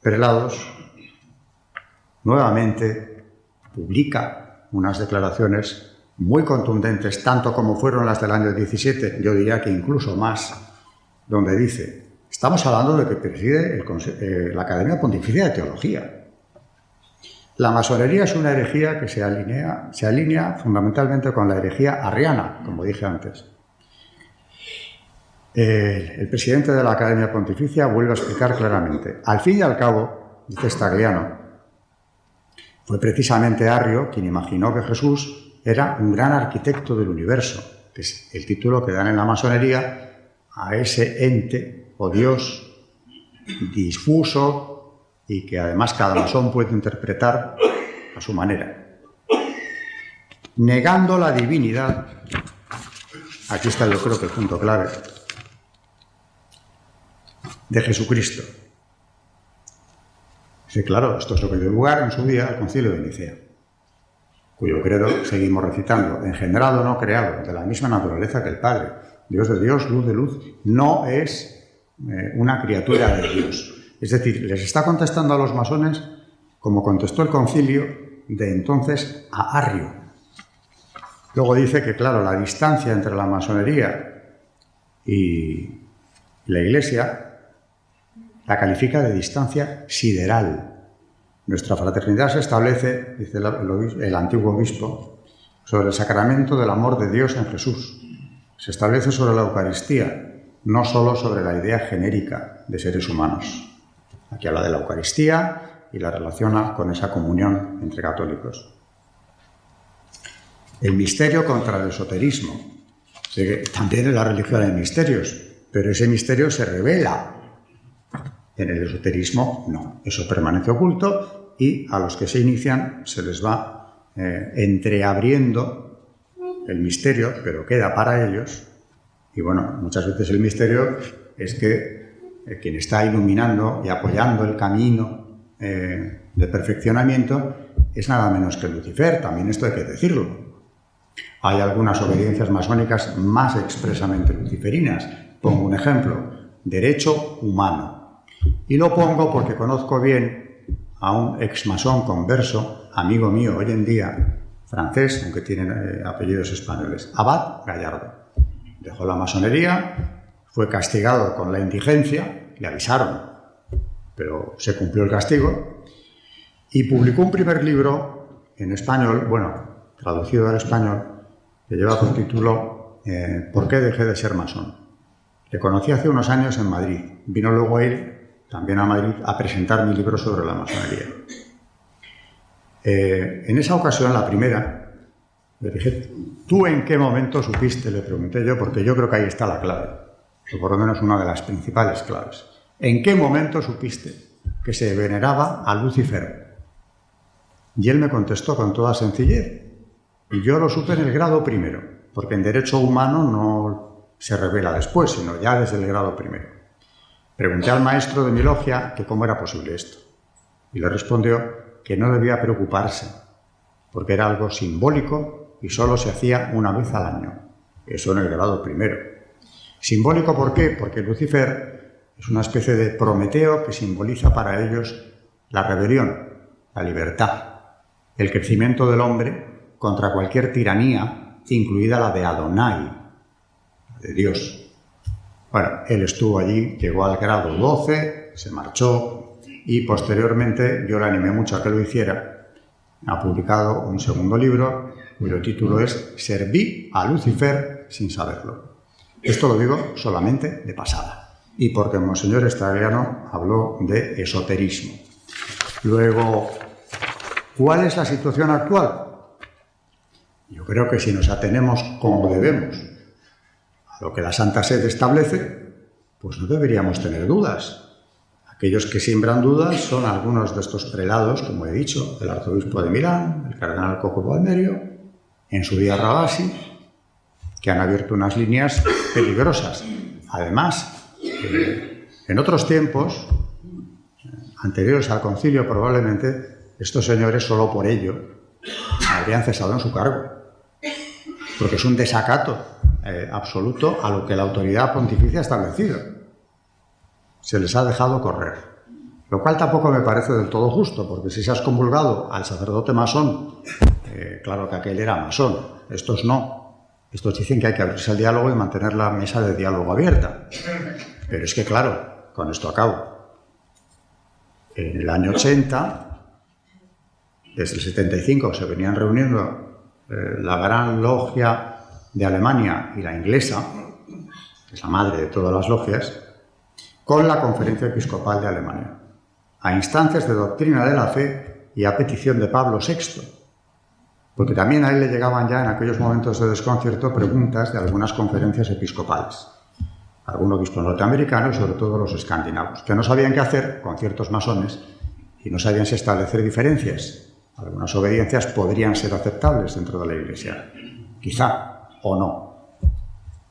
prelados, nuevamente publica unas declaraciones muy contundentes, tanto como fueron las del año 17, yo diría que incluso más, donde dice: estamos hablando de que preside la Academia Pontificia de Teología. La masonería es una herejía que se alinea fundamentalmente con la herejía arriana, como dije antes. El presidente de la Academia Pontificia vuelve a explicar claramente: al fin y al cabo, dice Stagliano, fue precisamente Arrio quien imaginó que Jesús era un gran arquitecto del universo, que es el título que dan en la masonería a ese ente o Dios difuso y que además cada masón puede interpretar a su manera. Negando la divinidad, aquí está yo creo que el punto clave, de Jesucristo. Sí, claro, esto es lo que dio lugar en su día al Concilio de Nicea, cuyo credo seguimos recitando, engendrado, no creado, de la misma naturaleza que el Padre, Dios de Dios, luz de luz, no es una criatura de Dios. Es decir, les está contestando a los masones como contestó el concilio de entonces a Arrio. Luego dice que, claro, la distancia entre la masonería y la Iglesia la califica de distancia sideral. Nuestra fraternidad se establece, dice el antiguo obispo, sobre el sacramento del amor de Dios en Jesús. Se establece sobre la Eucaristía, no solo sobre la idea genérica de seres humanos. Aquí habla de la Eucaristía y la relaciona con esa comunión entre católicos. El misterio contra el esoterismo. También en la religión hay misterios, pero ese misterio se revela. En el esoterismo no, eso permanece oculto y a los que se inician se les va entreabriendo el misterio, pero queda para ellos. Y bueno, muchas veces el misterio es que quien está iluminando y apoyando el camino de perfeccionamiento es nada menos que Lucifer, también esto hay que decirlo. Hay algunas obediencias masónicas más expresamente luciferinas. Pongo un ejemplo, derecho humano. Y lo pongo porque conozco bien a un ex-masón converso, amigo mío hoy en día, francés, aunque tiene apellidos españoles, Abad Gallardo. Dejó la masonería, fue castigado con la indigencia, le avisaron, pero se cumplió el castigo, y publicó un primer libro en español, bueno, traducido al español, que lleva por título ¿Por qué dejé de ser masón? Le conocí hace unos años en Madrid, vino luego él también a Madrid a presentar mi libro sobre la masonería. En esa ocasión, la primera, le dije, ¿tú en qué momento supiste? Le pregunté yo, porque yo creo que ahí está la clave, o por lo menos una de las principales claves. ¿En qué momento supiste que se veneraba a Lucifer? Y él me contestó con toda sencillez, y yo lo supe en el grado primero, porque en derecho humano no se revela después, sino ya desde el grado primero. Pregunté al maestro de mi logia que cómo era posible esto, y le respondió que no debía preocuparse, porque era algo simbólico y solo se hacía una vez al año. Eso en el grado primero. ¿Simbólico por qué? Porque Lucifer es una especie de Prometeo que simboliza para ellos la rebelión, la libertad, el crecimiento del hombre contra cualquier tiranía, incluida la de Adonai, de Dios. Bueno, él estuvo allí, llegó al grado 12, se marchó y posteriormente yo le animé mucho a que lo hiciera. Ha publicado un segundo libro cuyo título es Serví a Lucifer sin saberlo. Esto lo digo solamente de pasada y porque Monseñor Stagliano habló de esoterismo. Luego, ¿cuál es la situación actual? Yo creo que si nos atenemos como debemos a lo que la Santa Sede establece, pues no deberíamos tener dudas. Aquellos que siembran dudas son algunos de estos prelados, como he dicho, el arzobispo de Milán, el cardenal Coco Palmerio, en su día Rabasi, que han abierto unas líneas peligrosas. Además, en otros tiempos, anteriores al concilio probablemente, estos señores solo por ello habrían cesado en su cargo, porque es un desacato absoluto a lo que la autoridad pontificia ha establecido. Se les ha dejado correr, lo cual tampoco me parece del todo justo, porque si se has comulgado al sacerdote masón, claro que aquel era masón, estos no. Estos dicen que hay que abrirse al diálogo y mantener la mesa de diálogo abierta. Pero es que, claro, con esto acabo. En el año 80, desde el 75, se venían reuniendo la Gran Logia de Alemania y la inglesa, que es la madre de todas las logias, con la Conferencia Episcopal de Alemania, a instancias de doctrina de la fe y a petición de Pablo VI. Porque también a él le llegaban ya en aquellos momentos de desconcierto preguntas de algunas conferencias episcopales, algún obispo norteamericano y sobre todo los escandinavos, que no sabían qué hacer con ciertos masones y no sabían si establecer diferencias. Algunas obediencias podrían ser aceptables dentro de la Iglesia, quizá o no.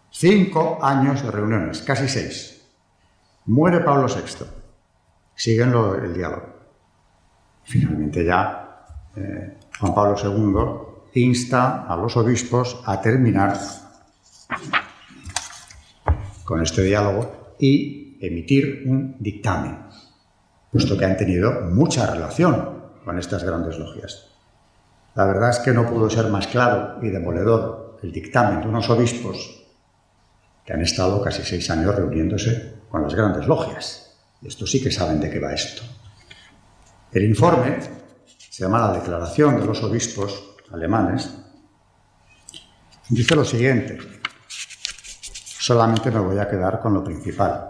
5 años de reuniones, casi 6. Muere Pablo VI, siguen el diálogo. Finalmente ya Juan Pablo II insta a los obispos a terminar con este diálogo y emitir un dictamen, puesto que han tenido mucha relación con estas grandes logias. La verdad es que no pudo ser más claro y demoledor el dictamen de unos obispos que han estado casi 6 años reuniéndose con las grandes logias. Estos sí que saben de qué va esto. El informe se llama la Declaración de los Obispos Alemanes. Dice lo siguiente, solamente me voy a quedar con lo principal.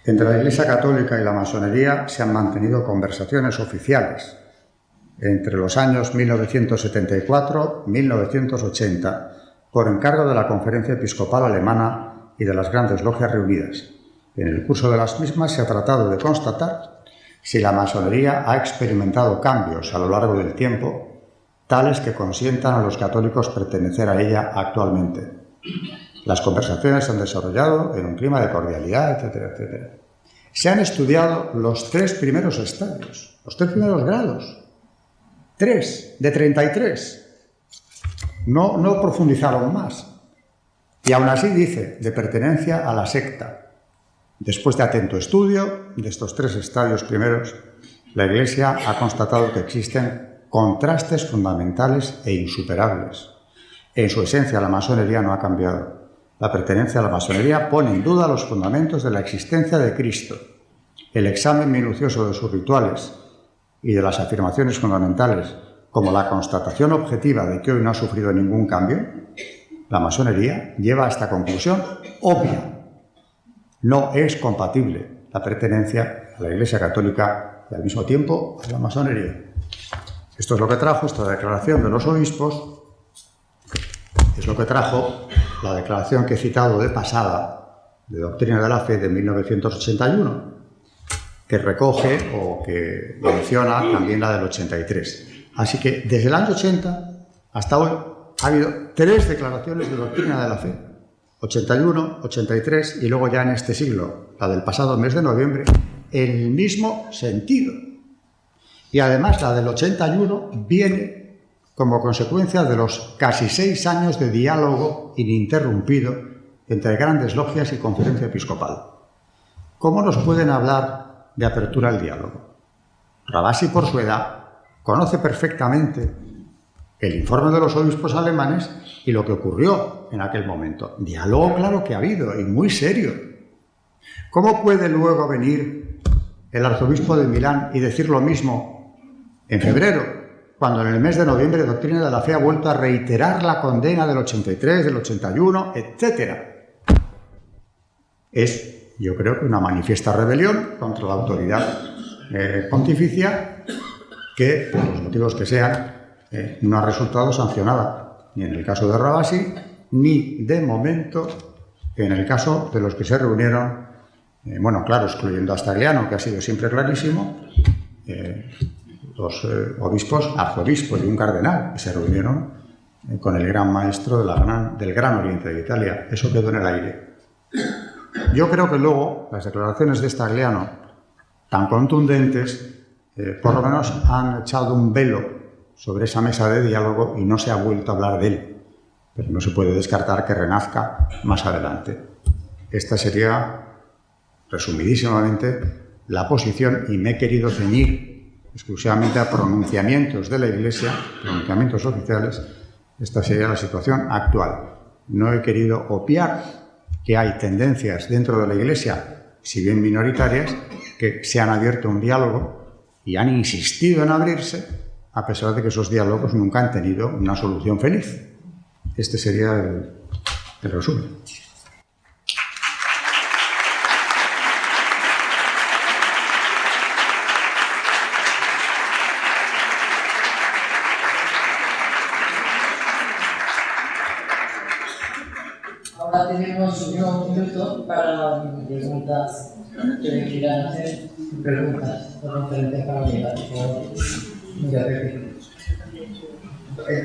Entre la Iglesia Católica y la masonería se han mantenido conversaciones oficiales entre los años 1974-1980 por encargo de la Conferencia Episcopal Alemana y de las Grandes Logias Reunidas. En el curso de las mismas se ha tratado de constatar si la masonería ha experimentado cambios a lo largo del tiempo, tales que consientan a los católicos pertenecer a ella actualmente. Las conversaciones se han desarrollado en un clima de cordialidad, etcétera, etcétera. Se han estudiado los 3 primeros estadios, los 3 primeros grados. 3 de 33. No profundizaron más. Y aún así dice, de pertenencia a la secta. Después de atento estudio de estos 3 estadios primeros, la Iglesia ha constatado que existen contrastes fundamentales e insuperables. En su esencia, la masonería no ha cambiado. La pertenencia a la masonería pone en duda los fundamentos de la existencia de Cristo. El examen minucioso de sus rituales y de las afirmaciones fundamentales, como la constatación objetiva de que hoy no ha sufrido ningún cambio, la masonería lleva a esta conclusión obvia. No es compatible la pertenencia a la Iglesia Católica y al mismo tiempo a la masonería. Esto es lo que trajo esta declaración de los obispos, es lo que trajo la declaración que he citado de pasada, de Doctrina de la Fe de 1981, que recoge o que menciona también la del 83. Así que desde el año 80 hasta hoy ha habido 3 declaraciones de Doctrina de la Fe, 81, 83 y luego ya en este siglo, la del pasado mes de noviembre, en el mismo sentido. Y además la del 81 viene como consecuencia de los casi 6 años de diálogo ininterrumpido entre grandes logias y conferencia episcopal. ¿Cómo nos pueden hablar de apertura al diálogo? Rabasi, por su edad, conoce perfectamente el informe de los obispos alemanes y lo que ocurrió en aquel momento. Diálogo claro que ha habido y muy serio. ¿Cómo puede luego venir el arzobispo de Milán y decir lo mismo en febrero, cuando en el mes de noviembre Doctrina de la Fe ha vuelto a reiterar la condena del 83, del 81, etcétera? Es, yo creo, que una manifiesta rebelión contra la autoridad pontificia que, por los motivos que sean, no ha resultado sancionada, ni en el caso de Rabasi, ni de momento en el caso de los que se reunieron, bueno, claro, excluyendo a Stagliano, que ha sido siempre clarísimo, los obispos, arzobispo y un cardenal, que se reunieron con el gran maestro del Gran Oriente de Italia. Eso quedó en el aire. Yo creo que luego las declaraciones de Stagliano, tan contundentes, por lo menos han echado un velo sobre esa mesa de diálogo y no se ha vuelto a hablar de él. Pero no se puede descartar que renazca más adelante. Esta sería, resumidísimamente, la posición, y me he querido ceñir exclusivamente a pronunciamientos de la Iglesia, pronunciamientos oficiales. Esta sería la situación actual. No he querido obviar que hay tendencias dentro de la Iglesia, si bien minoritarias, que se han abierto un diálogo y han insistido en abrirse, a pesar de que esos diálogos nunca han tenido una solución feliz. Este sería el resumen. Ahora tenemos unos minutos para preguntas que me quieran hacer, preguntas o referentes para mí.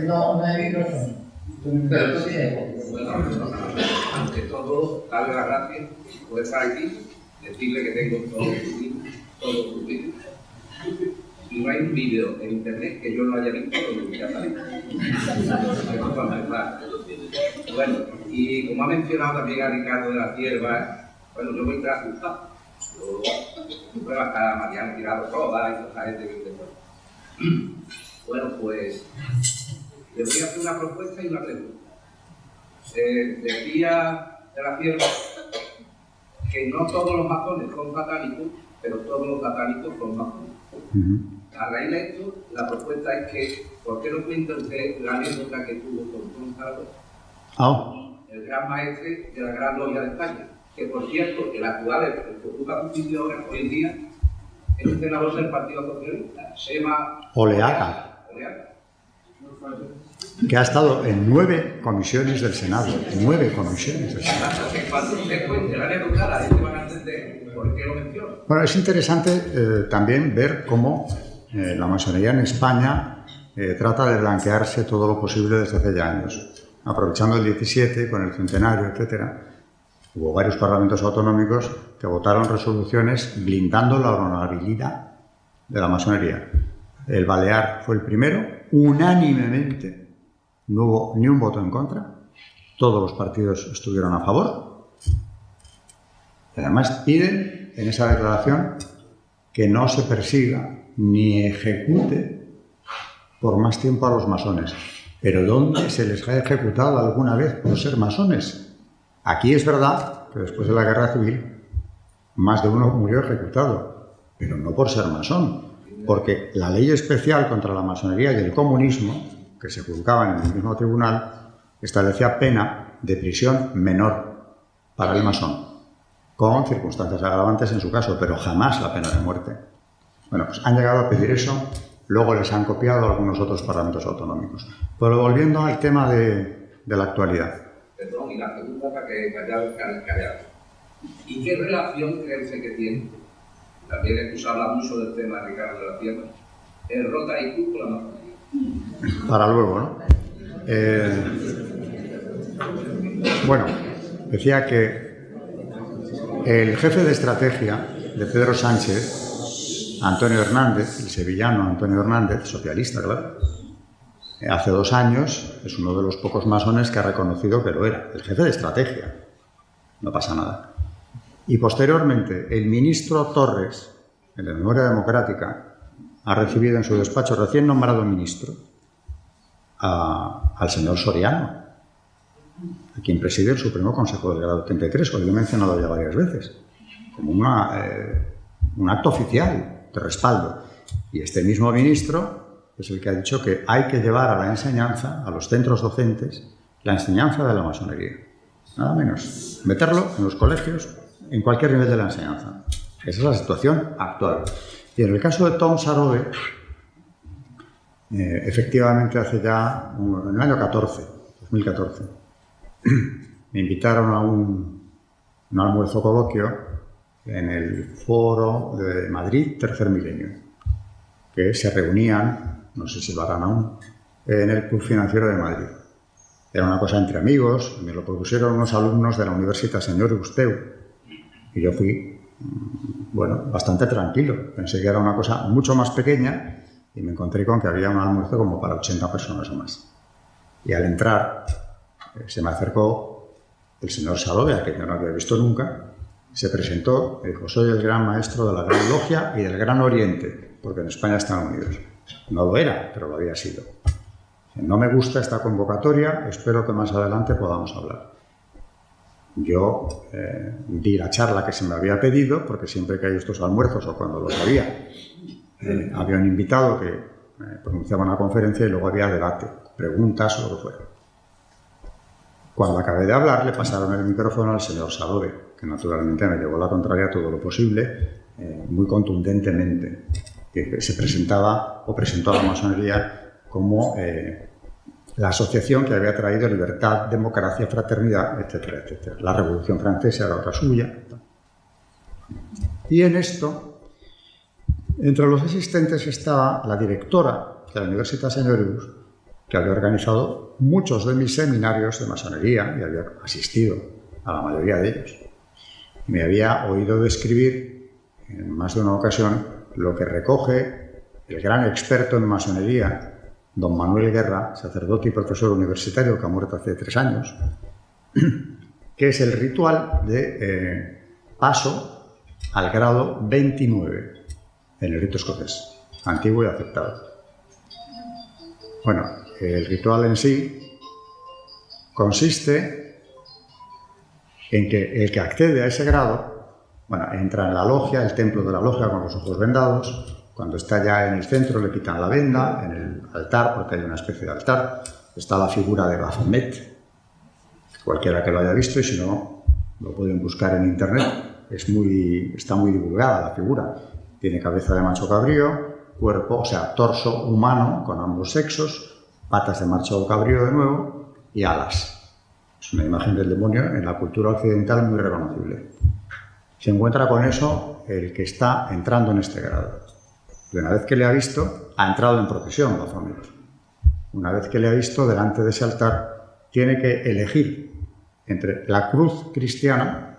No hay micrófono, pero tú tienes. Bueno, ante todo, darle las gracias por estar aquí, decirle que tengo todo cumplido. y no hay un vídeo en internet que yo no haya visto donde ya sale. Bueno, y como ha mencionado también a Ricardo de la Cierva, bueno, yo voy tras gustado. Yo puedo hasta Mariano Tirado Roda y toda esa gente que te... Bueno, pues le voy a hacer una propuesta y una pregunta. Decía de la Cierva que no todos los masones son satánicos, pero todos los satánicos son masones. A raíz de esto, la propuesta es que, ¿por qué no cuenta usted la anécdota que tuvo con Gonzalo, el gran maestre de la Gran Logia de España? Que, por cierto, el actual, el que ocupa un sitio hoy en día, es un senador del Partido Socialista, Sema Oleaga, que ha estado en 9 comisiones del Senado. 9 comisiones del Senado. Cuando usted cuente la anécdota, la gente va a entender por qué lo menciona. Bueno, es interesante también ver cómo la masonería en España trata de blanquearse todo lo posible desde hace ya años. Aprovechando el 17, con el centenario, etcétera, hubo varios parlamentos autonómicos que votaron resoluciones blindando la honorabilidad de la masonería. El Balear fue el primero, unánimemente, no hubo ni un voto en contra, todos los partidos estuvieron a favor. Y además piden en esa declaración que no se persiga ni ejecute por más tiempo a los masones. ¿Pero dónde se les ha ejecutado alguna vez por ser masones? Aquí es verdad que después de la Guerra Civil más de uno murió ejecutado, pero no por ser masón, porque la ley especial contra la masonería y el comunismo, que se juzgaban en el mismo tribunal, establecía pena de prisión menor para el masón, con circunstancias agravantes en su caso, pero jamás la pena de muerte. Bueno, pues han llegado a pedir eso, luego les han copiado algunos otros parlamentos autonómicos. Pero volviendo al tema de la actualidad. Perdón, y la segunda para que callar. ¿Y qué relación cree usted que tiene? También se habla mucho del tema de Ricardo de la Cierva, el Rotary Club con la masonería. Para luego, ¿no? Bueno, decía que el jefe de estrategia de Pedro Sánchez, Antonio Hernández, el sevillano Antonio Hernández, socialista, claro, hace 2 años es uno de los pocos masones que ha reconocido que lo era, el jefe de estrategia. No pasa nada. Y posteriormente, el ministro Torres, en la Memoria Democrática, ha recibido en su despacho, recién nombrado ministro, al señor Soriano, a quien preside el Supremo Consejo del Grado 33, que lo he mencionado ya varias veces, como un acto oficial de respaldo. Y este mismo ministro es el que ha dicho que hay que llevar a la enseñanza, a los centros docentes, la enseñanza de la masonería. Nada menos. Meterlo en los colegios, en cualquier nivel de la enseñanza. Esa es la situación actual. Y en el caso de Tom Sarobe, efectivamente hace ya, en el año 2014, me invitaron a un almuerzo coloquio en el Foro de Madrid, Tercer Milenio, que se reunían, no sé si lo harán aún, en el Club Financiero de Madrid. Era una cosa entre amigos, me lo propusieron unos alumnos de la Universitat Señor Eusteu, y yo fui, bueno, bastante tranquilo. Pensé que era una cosa mucho más pequeña y me encontré con que había un almuerzo como para 80 personas o más. Y al entrar, se me acercó el señor Sarobe, a quien yo no había visto nunca, se presentó y dijo: soy el gran maestro de la Gran Logia y del Gran Oriente, porque en España están unidos. No lo era, pero lo había sido. No me gusta esta convocatoria, espero que más adelante podamos hablar. Yo di la charla que se me había pedido, porque siempre que hay estos almuerzos o cuando los había, había un invitado que pronunciaba una conferencia y luego había debate, preguntas o lo que fuera. Cuando acabé de hablar, le pasaron el micrófono al señor Sarobe, que naturalmente me llevó la contraria todo lo posible, muy contundentemente, que se presentaba o presentó a la masonería como la asociación que había traído libertad, democracia, fraternidad, etcétera, etcétera. La Revolución Francesa era otra suya. Y en esto, entre los asistentes estaba la directora de la Universitat Señorius, que había organizado muchos de mis seminarios de masonería y había asistido a la mayoría de ellos. Me había oído describir en más de una ocasión lo que recoge el gran experto en masonería, don Manuel Guerra, sacerdote y profesor universitario que ha muerto hace 3 años, que es el ritual de paso al grado 29 en el rito escocés, antiguo y aceptado. Bueno, el ritual en sí consiste en que el que accede a ese grado, bueno, entra en la logia, el templo de la logia con los ojos vendados. Cuando está ya en el centro le quitan la venda, en el altar, porque hay una especie de altar, está la figura de Baphomet, cualquiera que lo haya visto, y si no, lo pueden buscar en internet, está muy divulgada la figura. Tiene cabeza de macho cabrío, cuerpo, o sea, torso humano con ambos sexos, patas de macho cabrío de nuevo y alas. Es una imagen del demonio en la cultura occidental muy reconocible. Se encuentra con eso el que está entrando en este grado. Y una vez que le ha visto, ha entrado en procesión, Baphomet. Una vez que le ha visto, delante de ese altar, tiene que elegir entre la cruz cristiana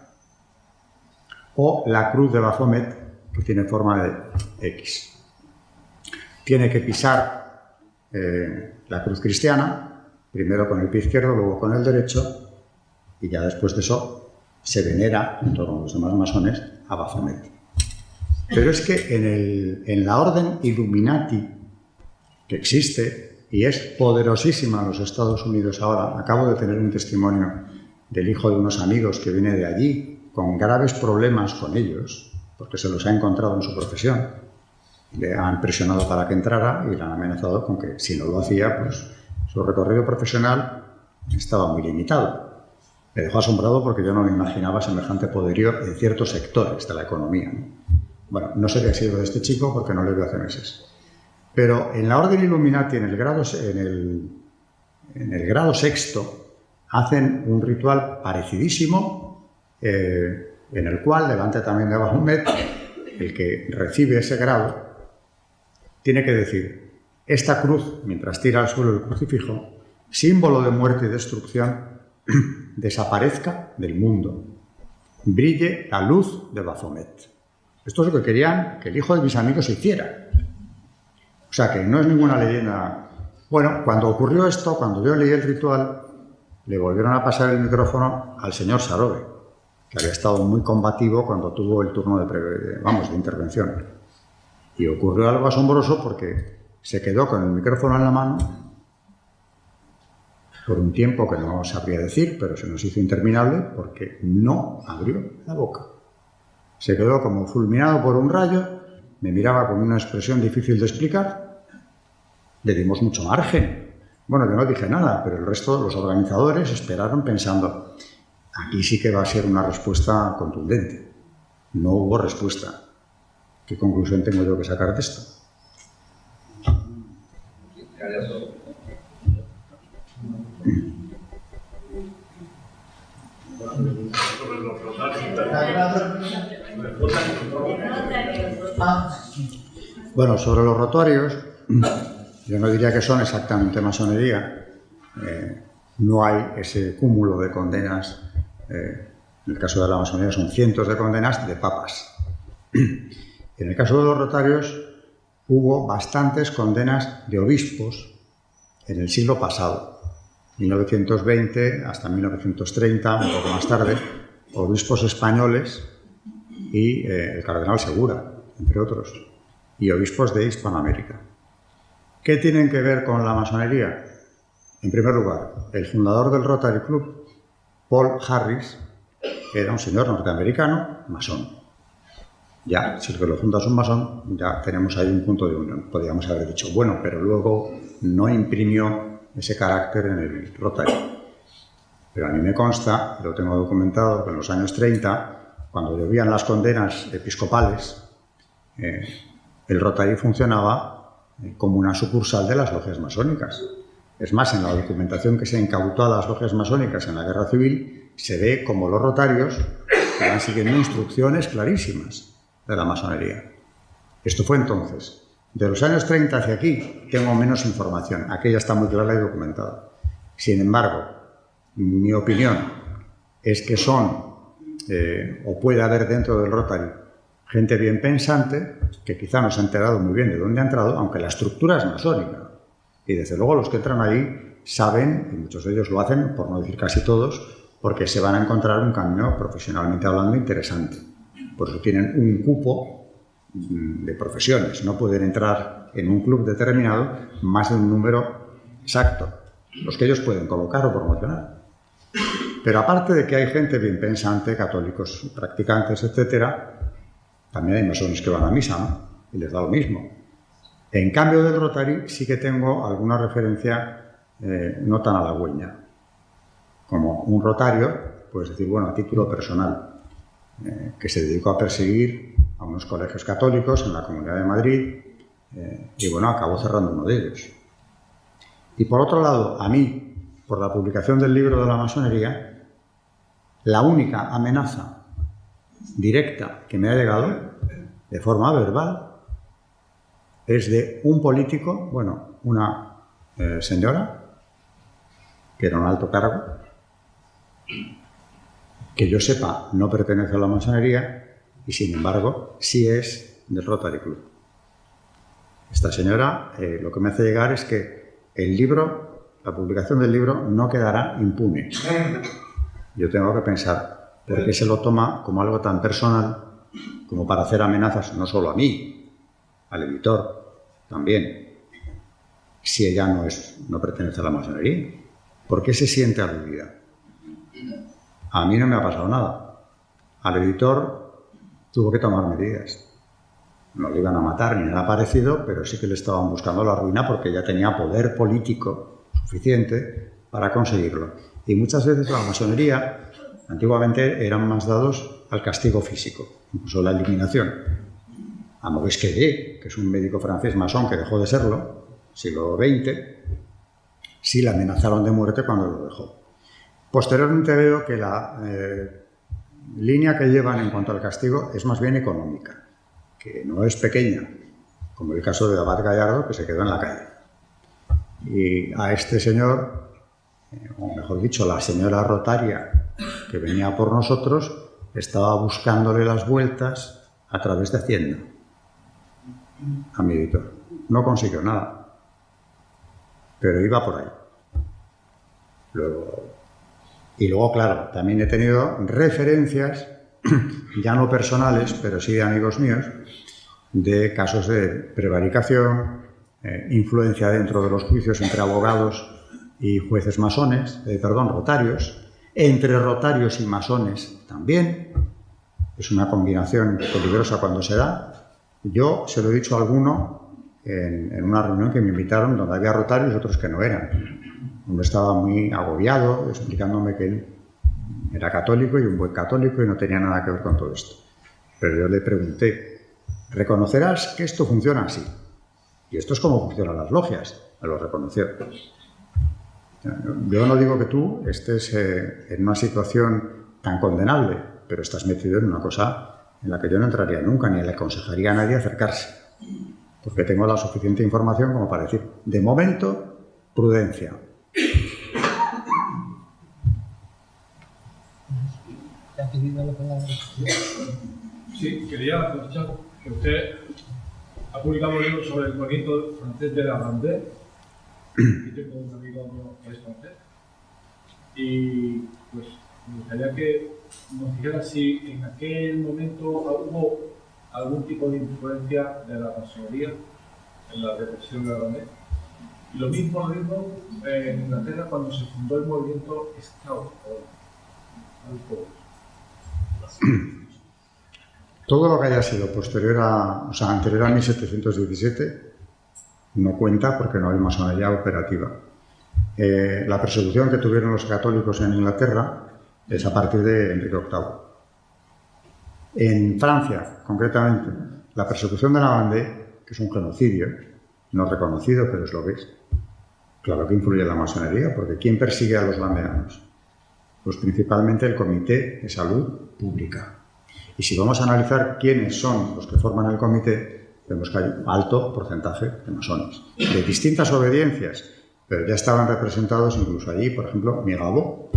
o la cruz de Baphomet, que tiene forma de X. Tiene que pisar la cruz cristiana, primero con el pie izquierdo, luego con el derecho, y ya después de eso se venera, junto con los demás masones, a Baphomet. Pero es que en la orden Illuminati, que existe y es poderosísima en los Estados Unidos ahora, acabo de tener un testimonio del hijo de unos amigos que viene de allí, con graves problemas con ellos, porque se los ha encontrado en su profesión. Le han presionado para que entrara y le han amenazado con que si no lo hacía, pues su recorrido profesional estaba muy limitado. Me dejó asombrado porque yo no me imaginaba semejante poderío en ciertos sectores de la economía, ¿no? Bueno, no sé qué ha sido de este chico porque no le veo hace meses. Pero en la orden Illuminati, en el grado sexto, hacen un ritual parecidísimo, en el cual, delante también de Baphomet, el que recibe ese grado tiene que decir: esta cruz, mientras tira al suelo el crucifijo, símbolo de muerte y destrucción, desaparezca del mundo. Brille la luz de Baphomet. Esto es lo que querían que el hijo de mis amigos hiciera. O sea, que no es ninguna leyenda. Bueno, cuando ocurrió esto, cuando yo leí el ritual, le volvieron a pasar el micrófono al señor Sarobe, que había estado muy combativo cuando tuvo el turno de intervención. Y ocurrió algo asombroso porque se quedó con el micrófono en la mano por un tiempo que no sabría decir, pero se nos hizo interminable porque no abrió la boca. Se quedó como fulminado por un rayo, me miraba con una expresión difícil de explicar. Le dimos mucho margen. Bueno, yo no dije nada, pero el resto de los organizadores esperaron pensando: aquí sí que va a ser una respuesta contundente. No hubo respuesta. ¿Qué conclusión tengo yo que sacar de esto? Bueno, sobre los rotuarios, yo no diría que son exactamente masonería. No hay ese cúmulo de condenas. En el caso de la masonería son cientos de condenas de papas. En el caso de los rotarios hubo bastantes condenas de obispos en el siglo pasado, 1920 hasta 1930, un poco más tarde, obispos españoles y el cardenal Segura, entre otros, y obispos de Hispanoamérica. ¿Qué tienen que ver con la masonería? En primer lugar, el fundador del Rotary Club, Paul Harris, era un señor norteamericano, masón. Ya, si el que lo funda es un masón, ya tenemos ahí un punto de unión. Podríamos haber dicho, bueno, pero luego no imprimió ese carácter en el Rotary. Pero a mí me consta, lo tengo documentado, que en los años 30, cuando llovían las condenas episcopales, el Rotary funcionaba como una sucursal de las logias masónicas. Es más, en la documentación que se incautó a las logias masónicas en la Guerra Civil, se ve como los rotarios van siguiendo instrucciones clarísimas de la masonería. Esto fue entonces. De los años 30 hacia aquí tengo menos información. Aquella está muy clara y documentada. Sin embargo, mi opinión es que son, o puede haber dentro del Rotary, gente bien pensante, que quizá no se ha enterado muy bien de dónde ha entrado, aunque la estructura es masónica. Y desde luego los que entran ahí saben, y muchos de ellos lo hacen, por no decir casi todos, porque se van a encontrar un camino profesionalmente hablando interesante. Por eso tienen un cupo de profesiones. No pueden entrar en un club determinado más de un número exacto, los que ellos pueden colocar o promocionar. Pero aparte de que hay gente bien pensante, católicos practicantes, etcétera, también hay masones que van a misa, ¿no? Y les da lo mismo. En cambio del Rotary sí que tengo alguna referencia no tan halagüeña. Como un rotario, puedes decir, bueno, a título personal, que se dedicó a perseguir a unos colegios católicos en la Comunidad de Madrid y, bueno, acabó cerrando uno de ellos. Y por otro lado, a mí, por la publicación del libro de la masonería, la única amenaza directa que me ha llegado, de forma verbal, es de un político, bueno, una señora, que era un alto cargo, que yo sepa no pertenece a la masonería y sin embargo sí es del Rotary Club. Esta señora lo que me hace llegar es que el libro, la publicación del libro no quedará impune. Yo tengo que pensar, ¿por qué se lo toma como algo tan personal como para hacer amenazas no solo a mí, al editor también, si ella no pertenece a la masonería? ¿Por qué se siente aludida? A mí no me ha pasado nada. Al editor tuvo que tomar medidas. No le iban a matar ni nada parecido, pero sí que le estaban buscando la ruina porque ya tenía poder político suficiente para conseguirlo. Y muchas veces la masonería, antiguamente, eran más dados al castigo físico, incluso la eliminación. A Maurice Quedé, que es un médico francés masón que dejó de serlo, siglo XX, sí le amenazaron de muerte cuando lo dejó. Posteriormente veo que la línea que llevan en cuanto al castigo es más bien económica, que no es pequeña, como el caso de Abad Gallardo, que se quedó en la calle. Y a este señor, o mejor dicho, la señora Rotaria, que venía por nosotros, estaba buscándole las vueltas a través de Hacienda a mi editor. No consiguió nada, pero iba por ahí. Y luego, claro, también he tenido referencias, ya no personales, pero sí de amigos míos, de casos de prevaricación, influencia dentro de los juicios entre abogados y jueces masones, rotarios, entre rotarios y masones también. Es una combinación peligrosa cuando se da. Yo se lo he dicho a alguno en una reunión que me invitaron donde había rotarios y otros que no eran. Uno estaba muy agobiado, explicándome que él era católico y un buen católico y no tenía nada que ver con todo esto. Pero yo le pregunté, ¿reconocerás que esto funciona así? Y esto es como funcionan las logias. Me lo reconoció. Yo no digo que tú estés en una situación tan condenable, pero estás metido en una cosa en la que yo no entraría nunca, ni le aconsejaría a nadie acercarse. Porque tengo la suficiente información como para decir, de momento, prudencia. Sí, quería aprovechar que usted ha publicado un libro sobre el movimiento francés de la Vendée. Y tengo un amigo mío que es francés. Y pues me gustaría que nos dijera si en aquel momento hubo algún tipo de influencia de la masonería en la represión de la Vendée. Y lo mismo en Inglaterra cuando se fundó el movimiento Scout. Todo lo que haya sido anterior a 1717 no cuenta porque no hay masonería operativa. La persecución que tuvieron los católicos en Inglaterra es a partir de Enrique VIII. En Francia, concretamente, la persecución de la Vendée, que es un genocidio, no reconocido, pero es lo que es. Claro que influye la masonería, porque ¿quién persigue a los vendeanos? Pues principalmente el Comité de Salud Pública. Y si vamos a analizar quiénes son los que forman el comité, vemos que hay un alto porcentaje de masones, de distintas obediencias, pero ya estaban representados incluso allí, por ejemplo, Mirabeau.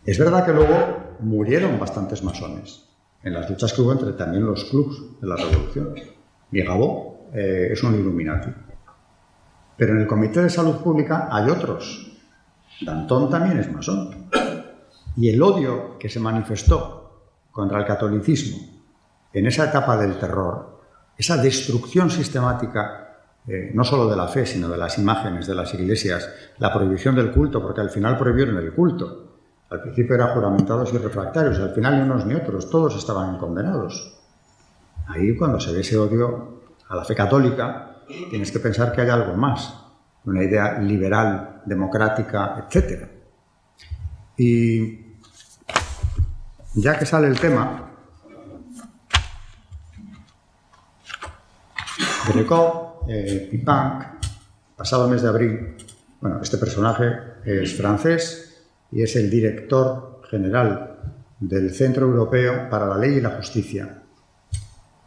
Es verdad que luego murieron bastantes masones en las luchas que hubo entre también los clubs de la revolución. Mirabeau es un Illuminati. Pero en el Comité de Salud Pública hay otros. Danton también es masón. Y el odio que se manifestó contra el catolicismo en esa etapa del terror, esa destrucción sistemática, no solo de la fe, sino de las imágenes, de las iglesias, la prohibición del culto, porque al final prohibieron el culto. Al principio eran juramentados y refractarios, al final ni unos ni otros, todos estaban condenados. Ahí, cuando se ve ese odio a la fe católica, tienes que pensar que hay algo más, una idea liberal, democrática, etc. Y ya que sale el tema, Greco, Pipin, pasado mes de abril, bueno, este personaje es francés y es el director general del Centro Europeo para la Ley y la Justicia,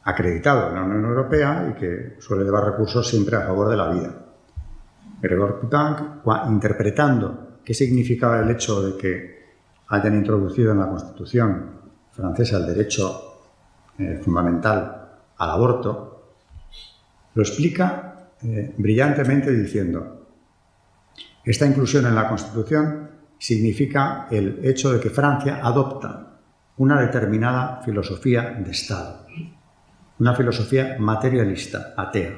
acreditado en la Unión Europea y que suele llevar recursos siempre a favor de la vida. Gregor Pipin, interpretando qué significaba el hecho de que hayan introducido en la Constitución francesa el derecho fundamental al aborto, lo explica brillantemente diciendo: esta inclusión en la Constitución significa el hecho de que Francia adopta una determinada filosofía de Estado, una filosofía materialista, atea,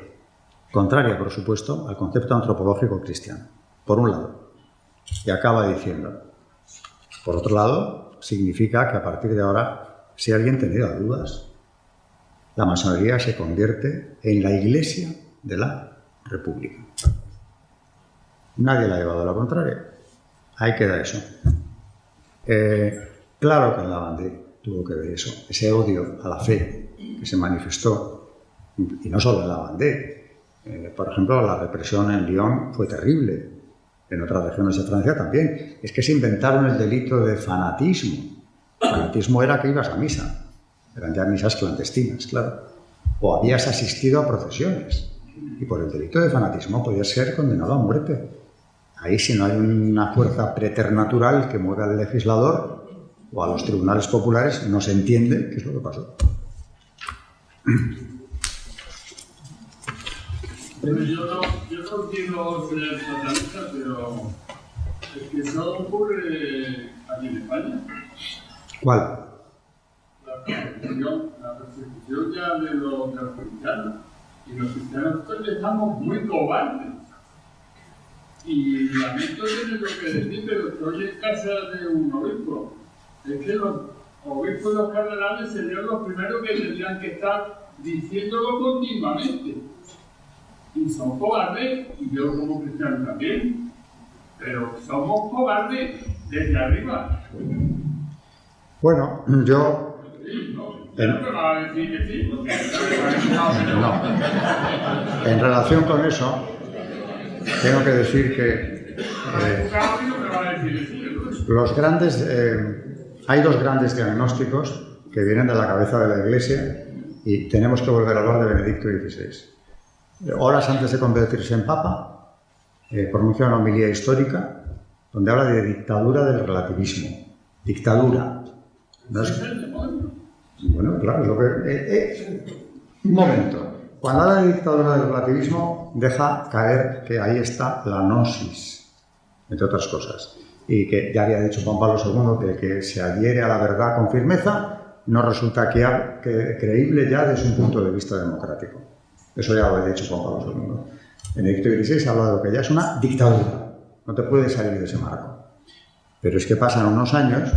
contraria, por supuesto, al concepto antropológico cristiano, por un lado. Y acaba diciendo: por otro lado, significa que a partir de ahora, si alguien tenía dudas, la masonería se convierte en la Iglesia de la República. Nadie la ha llevado a la contraria. Ahí queda eso. Claro que en Lavandé tuvo que ver eso, ese odio a la fe que se manifestó, y no solo en Lavandé. Por ejemplo, la represión en Lyon fue terrible, en otras regiones de Francia también. Es que se inventaron el delito de fanatismo. Fanatismo era que ibas a misa. Eran ya misas clandestinas, claro. O habías asistido a procesiones. Y por el delito de fanatismo podías ser condenado a muerte. Ahí, si no hay una fuerza preternatural que mueva al legislador o a los tribunales populares, no se entiende qué es lo que pasó. Bueno, yo no quiero ser satanista, pero es que eso ocurre aquí en España. ¿Cuál? La persecución ya de los cristianos. Y los cristianos estamos muy cobardes. Y lamento tener que decir, pero estoy en casa de un obispo. Es que los obispos y los cardenales serían los primeros que tendrían que estar diciéndolo continuamente. Y son cobardes, y yo como cristiano también, pero somos cobardes desde arriba. Bueno, yo... No me va a decir que sí, porque no. En relación con eso, tengo que decir que los grandes, hay dos grandes diagnósticos que vienen de la cabeza de la Iglesia y tenemos que volver a hablar de Benedicto XVI. Horas antes de convertirse en Papa, pronuncia una homilía histórica donde habla de dictadura del relativismo. Dictadura. ¿No es? Bueno, claro, es lo que... un momento. Cuando habla de dictadura del relativismo, deja caer que ahí está la gnosis, entre otras cosas. Y que ya había dicho Juan Pablo II que el que se adhiere a la verdad con firmeza no resulta creíble ya desde un punto de vista democrático. Eso ya lo había dicho Juan Pablo II. Benedicto XVI habla de lo que ya es una dictadura. No te puedes salir de ese marco. Pero es que pasan unos años,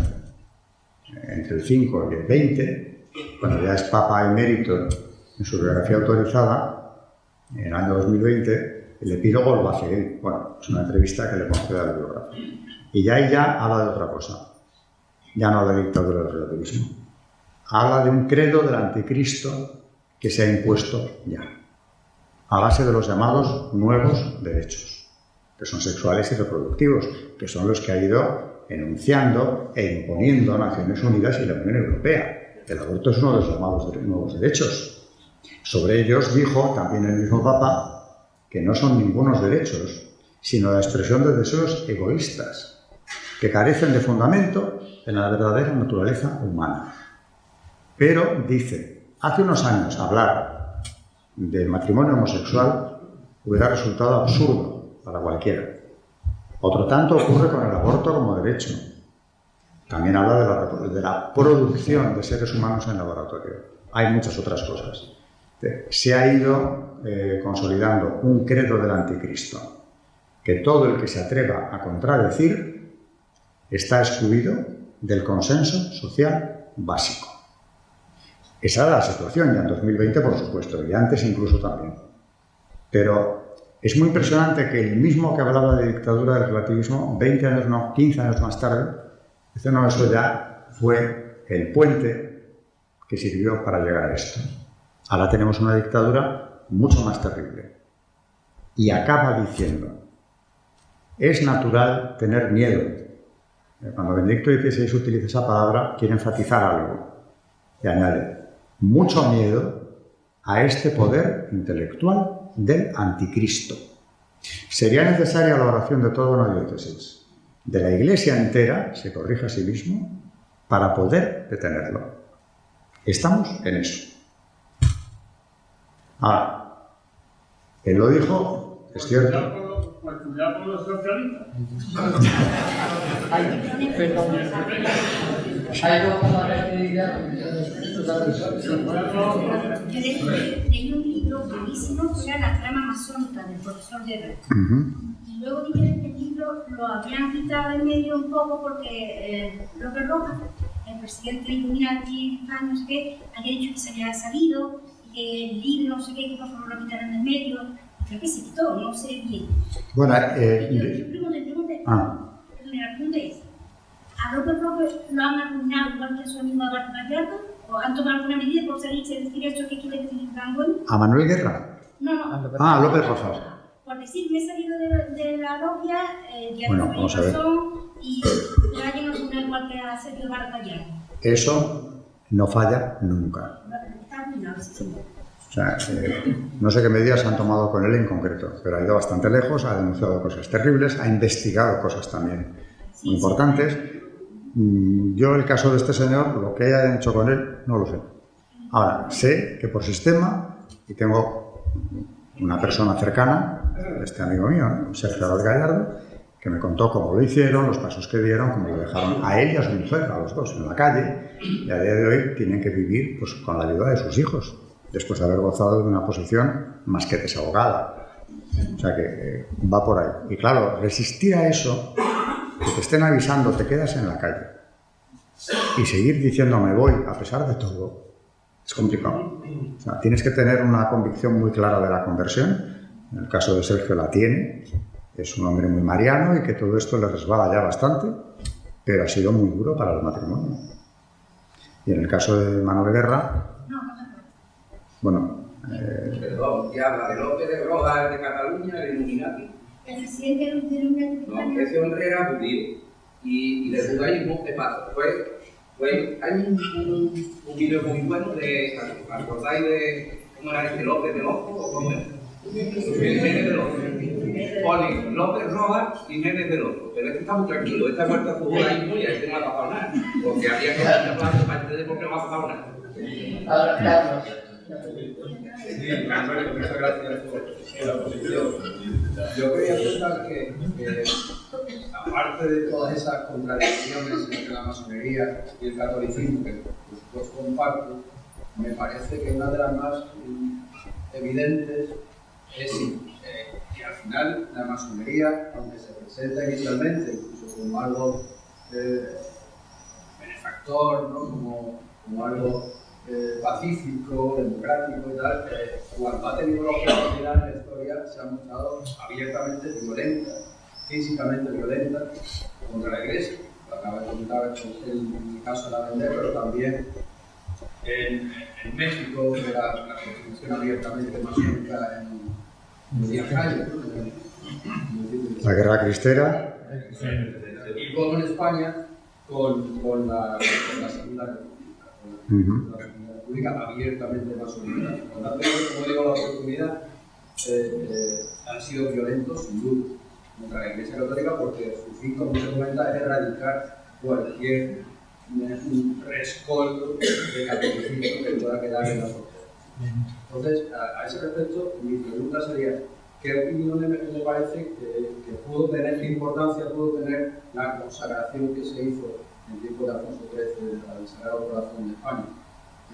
entre el 5 y el 20, cuando ya es Papa emérito en su biografía autorizada, en el año 2020, el epílogo lo hace él. Bueno, es una entrevista que le concede al biógrafo. Y ya ella habla de otra cosa. Ya no habla de dictadura del relativismo. Habla de un credo del anticristo que se ha impuesto ya, a base de los llamados nuevos derechos, que son sexuales y reproductivos, que son los que ha ido enunciando e imponiendo Naciones Unidas y la Unión Europea. El aborto es uno de los llamados nuevos derechos. Sobre ellos dijo también el mismo Papa que no son ningunos derechos, sino la expresión de deseos egoístas, que carecen de fundamento en la verdadera naturaleza humana. Pero dice, hace unos años hablar del matrimonio homosexual hubiera resultado absurdo para cualquiera. Otro tanto ocurre con el aborto como derecho. También habla de la producción de seres humanos en laboratorio. Hay muchas otras cosas. Se ha ido consolidando un credo del anticristo, que todo el que se atreva a contradecir está excluido del consenso social básico. Esa era la situación ya en 2020, por supuesto, y antes incluso también. Pero es muy impresionante que el mismo que hablaba de dictadura del relativismo, 20 años, no, 15 años más tarde, dice, no, eso ya fue el puente que sirvió para llegar a esto. Ahora tenemos una dictadura mucho más terrible. Y acaba diciendo, es natural tener miedo. Cuando Benedicto XVI utiliza esa palabra, quiere enfatizar algo. Y añade, mucho miedo a este poder intelectual del anticristo. Sería necesaria la oración de toda una diócesis, de la Iglesia entera, se corrige a sí mismo, para poder detenerlo. Estamos en eso. Ahora, él lo dijo, es cierto. Pues cuidado con los socialistas. Perdón. Hay dos palabras que digan. Yo leí un libro buenísimo que era La trama masónica del profesor Guerra. Y luego vi que este libro lo habían quitado en medio un poco porque López Rojas, el presidente del Illuminati España, no sé qué, había dicho que se había sabido, que el libro, no sé qué, que por favor lo quitaran del medio. Creo que se quitó, no sé bien. Bueno, La pregunta es, ¿a López Rojas lo han arruinado igual que a su amigo Alberto Gallardo? ¿O han tomado alguna medida por salirse del derecho que quiere decir Franco? ¿a Manuel Guerra? No. López Rojas. Por decir, me he salido de la logia, ya Bueno, no vamos a ver. y ya no es una igual que a Sergio Gallardo. Eso no falla nunca. Está arruinado, sí. O sea, no sé qué medidas han tomado con él en concreto, pero ha ido bastante lejos, ha denunciado cosas terribles, ha investigado cosas también importantes. Yo, el caso de este señor, lo que hayan hecho con él, no lo sé. Ahora, sé que por sistema, y tengo una persona cercana, este amigo mío, ¿no? Sergio Gallardo, que me contó cómo lo hicieron, los pasos que dieron, cómo lo dejaron a él y a su mujer, a los dos, en la calle, y a día de hoy tienen que vivir pues, con la ayuda de sus hijos, después de haber gozado de una posición más que desahogada. O sea que va por ahí. Y claro, resistir a eso, que te estén avisando, te quedas en la calle, y seguir diciendo me voy a pesar de todo, es complicado. O sea, tienes que tener una convicción muy clara de la conversión. En el caso de Sergio la tiene, es un hombre muy mariano y que todo esto le resbala ya bastante, pero ha sido muy duro para el matrimonio. Y en el caso de Manuel Guerra, bueno... Perdón, ¿qué habla de López de Rojas, de Cataluña, el Illuminati? El presidente del Illuminati. No, ese hombre era judío. Y del judaísmo, ¿qué pasa? Hay un vídeo muy bueno de, ¿acordáis de cómo era este López de López o cómo era? Jiménez de López. Ponen López Rojas y Jiménez de López. Pero este está muy tranquilo, esta muerta a su judaísmo y a este no le ha pasado nada. Porque había que darle aplauso para entender por qué no ha pasado nada. Sí, muchas gracias por la posición. Yo quería pensar que aparte de todas esas contradicciones entre la masonería y el catolicismo, que por supuesto comparto, me parece que una de las más evidentes es que al final la masonería, aunque se presenta inicialmente incluso como algo benefactor, ¿no? como algo pacífico, democrático y tal, cuando ha tenido la oportunidad en la historia se ha mostrado abiertamente violenta, físicamente violenta contra la Iglesia. Lo acaba de comentar el caso de la Vendée, pero también en México, que era la constitución abiertamente masónica en Díaz Canel, la guerra cristera. y luego en España con la Segunda República. La República abiertamente masónica. Cuando ha tenido, como digo, la oportunidad, han sido violentos, sin duda, contra la Iglesia Católica, porque su fin, como se comenta, es erradicar cualquier un rescoldo de catolicismo que pueda quedar en la sociedad. Entonces, a ese respecto, mi pregunta sería, ¿qué opinión le parece que pudo tener, qué importancia pudo tener la consagración que se hizo en el tiempo de Alfonso XIII al Sagrado Corazón de España? Y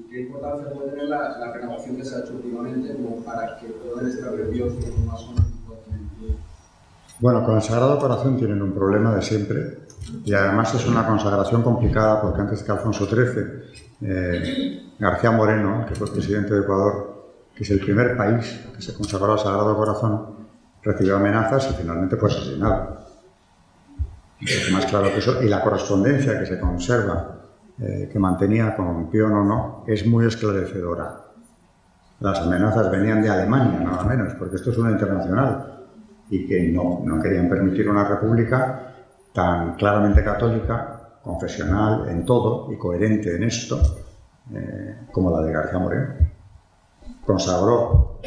qué importancia puede tener la renovación que se ha hecho últimamente como para que puedan estar Dios como masones? Bueno, con el Sagrado Corazón tienen un problema de siempre y además es una consagración complicada porque antes que Alfonso XIII, García Moreno, que fue presidente de Ecuador, que es el primer país que se consagró al Sagrado Corazón, recibió amenazas y finalmente fue asesinado. Es más claro que eso. Y la correspondencia que se conserva, que mantenía con Pío IX, es muy esclarecedora. Las amenazas venían de Alemania, nada menos, porque esto es una internacional. Y que no querían permitir una república tan claramente católica, confesional en todo y coherente en esto, como la de García Moreno. Consagró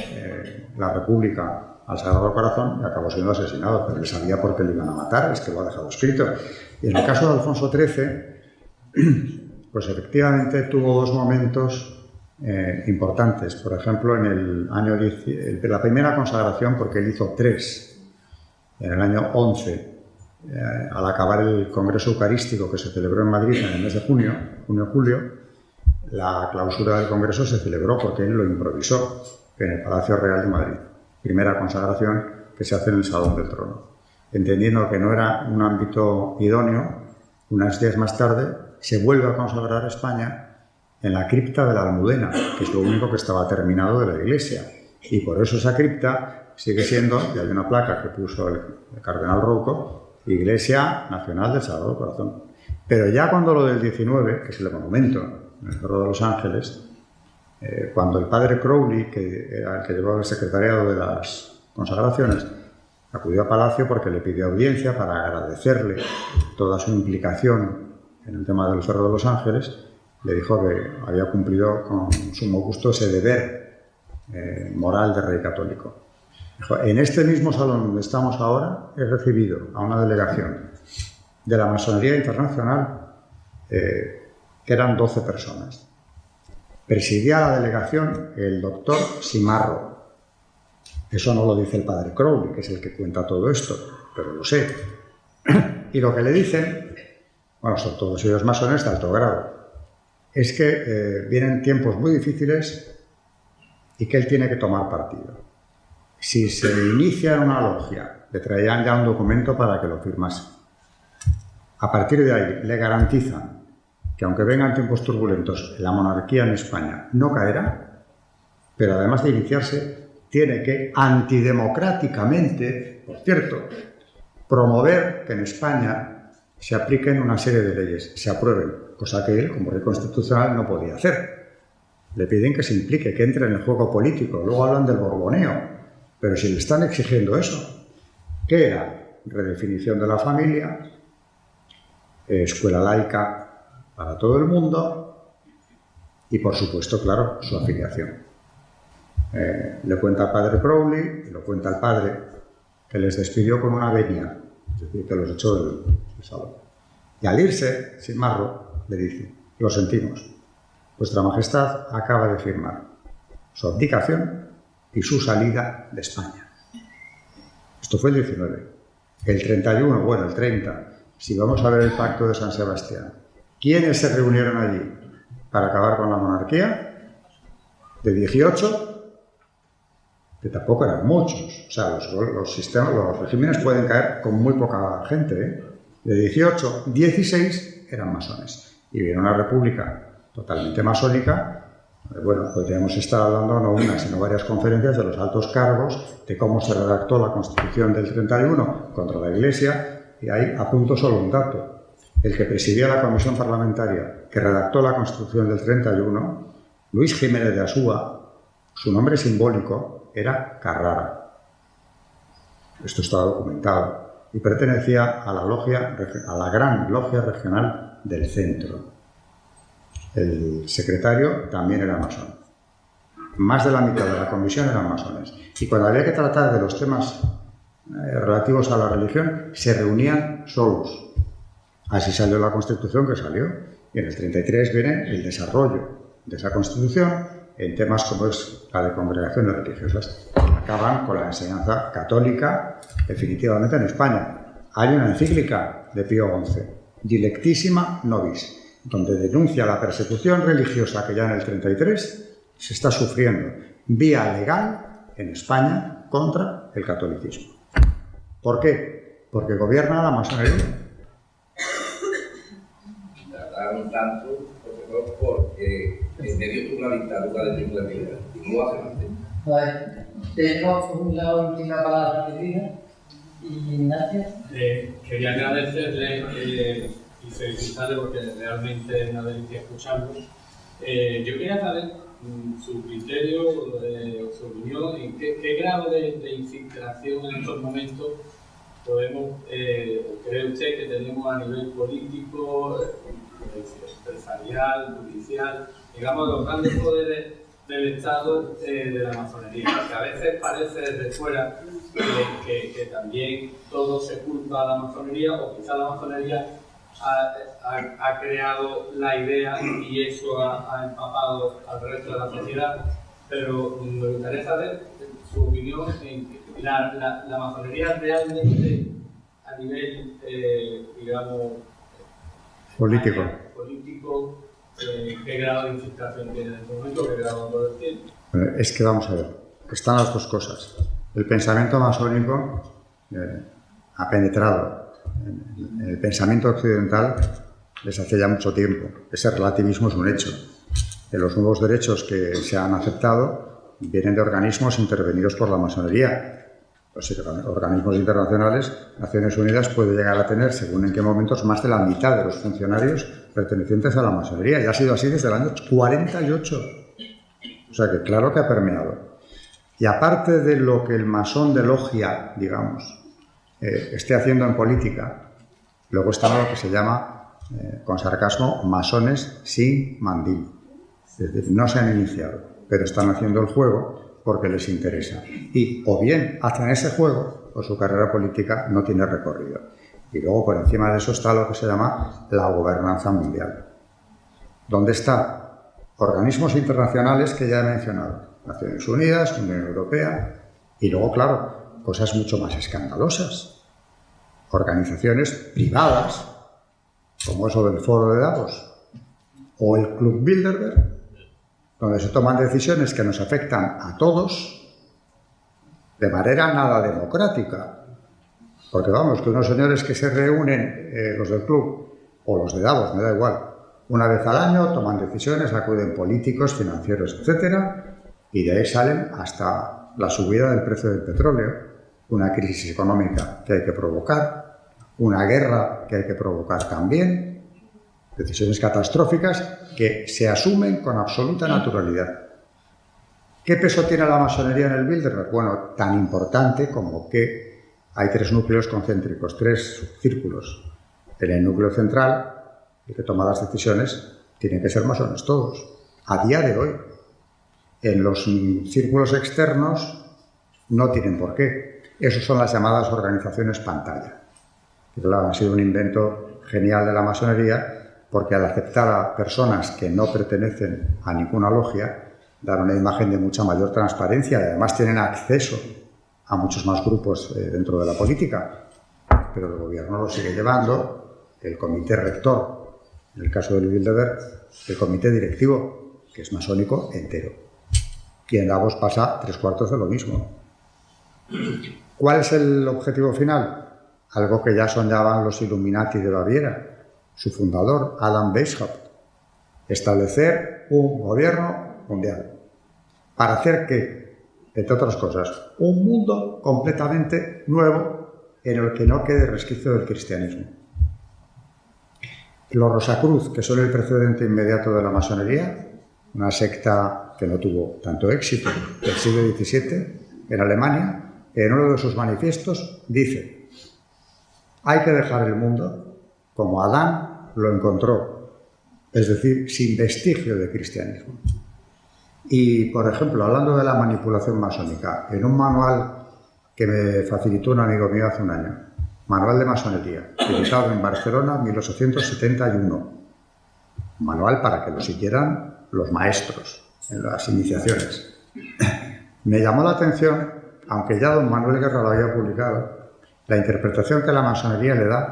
la república al Sagrado Corazón y acabó siendo asesinado, pero él sabía por qué le iban a matar, es que lo ha dejado escrito. Y en el caso de Alfonso XIII, pues efectivamente tuvo dos momentos importantes. Por ejemplo, en el año la primera consagración, porque él hizo 3. En el año 11, al acabar el Congreso Eucarístico que se celebró en Madrid en el mes de junio-julio, la clausura del Congreso se celebró porque él lo improvisó en el Palacio Real de Madrid. Primera consagración que se hace en el Salón del Trono. Entendiendo que no era un ámbito idóneo, unos días más tarde se vuelve a consagrar España en la cripta de la Almudena, que es lo único que estaba terminado de la iglesia. Y por eso esa cripta sigue siendo, y hay una placa que puso el cardenal Rouco, Iglesia Nacional del Sagrado Corazón. Pero ya cuando lo del 19, que es el monumento en el Cerro de los Ángeles, cuando el padre Crowley, que era el que llevaba el secretariado de las consagraciones, acudió a Palacio porque le pidió audiencia para agradecerle toda su implicación en el tema del Cerro de los Ángeles, le dijo que había cumplido con sumo gusto ese deber moral de rey católico. Dijo, en este mismo salón donde estamos ahora he recibido a una delegación de la Masonería Internacional que eran 12 personas. Presidía la delegación el doctor Simarro. Eso no lo dice el padre Crowley, que es el que cuenta todo esto, pero lo sé. Y lo que le dicen, bueno, son todos ellos masones de alto grado, es que vienen tiempos muy difíciles y que él tiene que tomar partido. Si se inicia una logia, le traían ya un documento para que lo firmase. A partir de ahí le garantizan que aunque vengan tiempos turbulentos, la monarquía en España no caerá, pero además de iniciarse, tiene que antidemocráticamente, por cierto, promover que en España se apliquen una serie de leyes, se aprueben, cosa que él, como rey constitucional, no podía hacer. Le piden que se implique, que entre en el juego político, luego hablan del borboneo, pero si le están exigiendo eso, ¿qué era? Redefinición de la familia, escuela laica para todo el mundo y, por supuesto, claro, su afiliación. Le cuenta al padre Crowley, lo cuenta al padre, que les despidió con una venia, es decir, que los echó del salón. Y al irse, Simarro le dice, lo sentimos, vuestra majestad acaba de firmar su abdicación y su salida de España. Esto fue el 19. El 31, bueno, el 30, si vamos a ver el pacto de San Sebastián, ¿quiénes se reunieron allí para acabar con la monarquía? De 18, que tampoco eran muchos. O sea, los regímenes pueden caer con muy poca gente, ¿eh? De 18, 16 eran masones. Y viene una república totalmente masónica. Bueno, podríamos estar hablando no una, sino varias conferencias de los altos cargos, de cómo se redactó la Constitución del 31 contra la Iglesia, y ahí apunto solo un dato. El que presidía la comisión parlamentaria que redactó la Constitución del 31, Luis Jiménez de Asúa, su nombre simbólico era Carrara. Esto está documentado. Y pertenecía a la gran logia regional del centro. El secretario también era masón. Más de la mitad de la comisión eran masones. Y cuando había que tratar de los temas relativos a la religión se reunían solos. Así salió la Constitución que salió. Y en el 33 viene el desarrollo de esa Constitución en temas como es la de congregaciones religiosas. Acaban con la enseñanza católica definitivamente en España. Hay una encíclica de Pío XI, Dilectissima Nobis, donde denuncia la persecución religiosa que ya en el 33 se está sufriendo vía legal en España contra el catolicismo. ¿Por qué? Porque gobierna la masonería. Tardaron tanto, porque en medio tuvo la dictadura de Primo de Rivera y no lo hacen antes. Vale. Tenemos la última palabra pedida. Y Ignacio. Quería agradecerle y felicitarle porque realmente es una delicia escucharlo. Yo quería saber su criterio, su opinión, en qué grado de infiltración en estos momentos podemos, cree usted que tenemos a nivel político, empresarial, judicial, digamos, los grandes poderes del Estado de la masonería, que a veces parece desde fuera que también todo se culpa a la masonería, o quizá la masonería ha creado la idea y eso ha empapado al resto de la sociedad. Pero me gustaría saber su opinión en la masonería realmente a nivel, digamos, Político. ¿Qué grado de infiltración tiene en este momento? ¿Qué grado de poder tiene? Es que vamos a ver, están las dos cosas. El pensamiento masónico ha penetrado en el pensamiento occidental desde hace ya mucho tiempo. Ese relativismo es un hecho. Los nuevos derechos que se han aceptado vienen de organismos intervenidos por la masonería. Los organismos internacionales, Naciones Unidas puede llegar a tener, según en qué momentos, más de la mitad de los funcionarios pertenecientes a la masonería. Y ha sido así desde el año 48. O sea que claro que ha permeado. Y aparte de lo que el masón de logia, digamos, esté haciendo en política, luego está lo que se llama, con sarcasmo, masones sin mandil. Es decir, no se han iniciado, pero están haciendo el juego porque les interesa. Y o bien hacen ese juego o su carrera política no tiene recorrido. Y luego por encima de eso está lo que se llama la gobernanza mundial. ¿Dónde están? Organismos internacionales que ya he mencionado. Naciones Unidas, Unión Europea y luego, claro, cosas mucho más escandalosas. Organizaciones privadas, como eso del Foro de Davos o el Club Bilderberg, donde se toman decisiones que nos afectan a todos de manera nada democrática. Porque vamos, que unos señores que se reúnen, los del club o los de Davos, me da igual, una vez al año toman decisiones, acuden políticos, financieros, etcétera, y de ahí salen hasta la subida del precio del petróleo, una crisis económica que hay que provocar, una guerra que hay que provocar también, decisiones catastróficas que se asumen con absoluta naturalidad. ¿Qué peso tiene la masonería en el Bilderberg? Bueno, tan importante como que hay 3 núcleos concéntricos, 3 círculos. En el núcleo central, el que toma las decisiones, tienen que ser masones todos, a día de hoy. En los círculos externos no tienen por qué. Esas son las llamadas organizaciones pantalla. Que claro, ha sido un invento genial de la masonería, porque al aceptar a personas que no pertenecen a ninguna logia, dan una imagen de mucha mayor transparencia y además tienen acceso a muchos más grupos dentro de la política. Pero el gobierno lo sigue llevando, el comité rector, en el caso del Bilderberg, el comité directivo, que es masónico entero. Y en Davos pasa 3/4 de lo mismo. ¿Cuál es el objetivo final? Algo que ya soñaban los Illuminati de Baviera, su fundador, Adam Weishaupt, establecer un gobierno mundial. ¿Para hacer qué? Entre otras cosas, un mundo completamente nuevo en el que no quede resquicio del cristianismo. Los Rosacruz, que son el precedente inmediato de la masonería, una secta que no tuvo tanto éxito del siglo XVII en Alemania, en uno de sus manifiestos dice: hay que dejar el mundo como Adán lo encontró, es decir, sin vestigio de cristianismo. Y, por ejemplo, hablando de la manipulación masónica, en un manual que me facilitó un amigo mío hace un año. Manual de masonería, editado en Barcelona en 1871. Manual para que lo siguieran los maestros en las iniciaciones. Me llamó la atención, aunque ya don Manuel Guerra lo había publicado, la interpretación que la masonería le da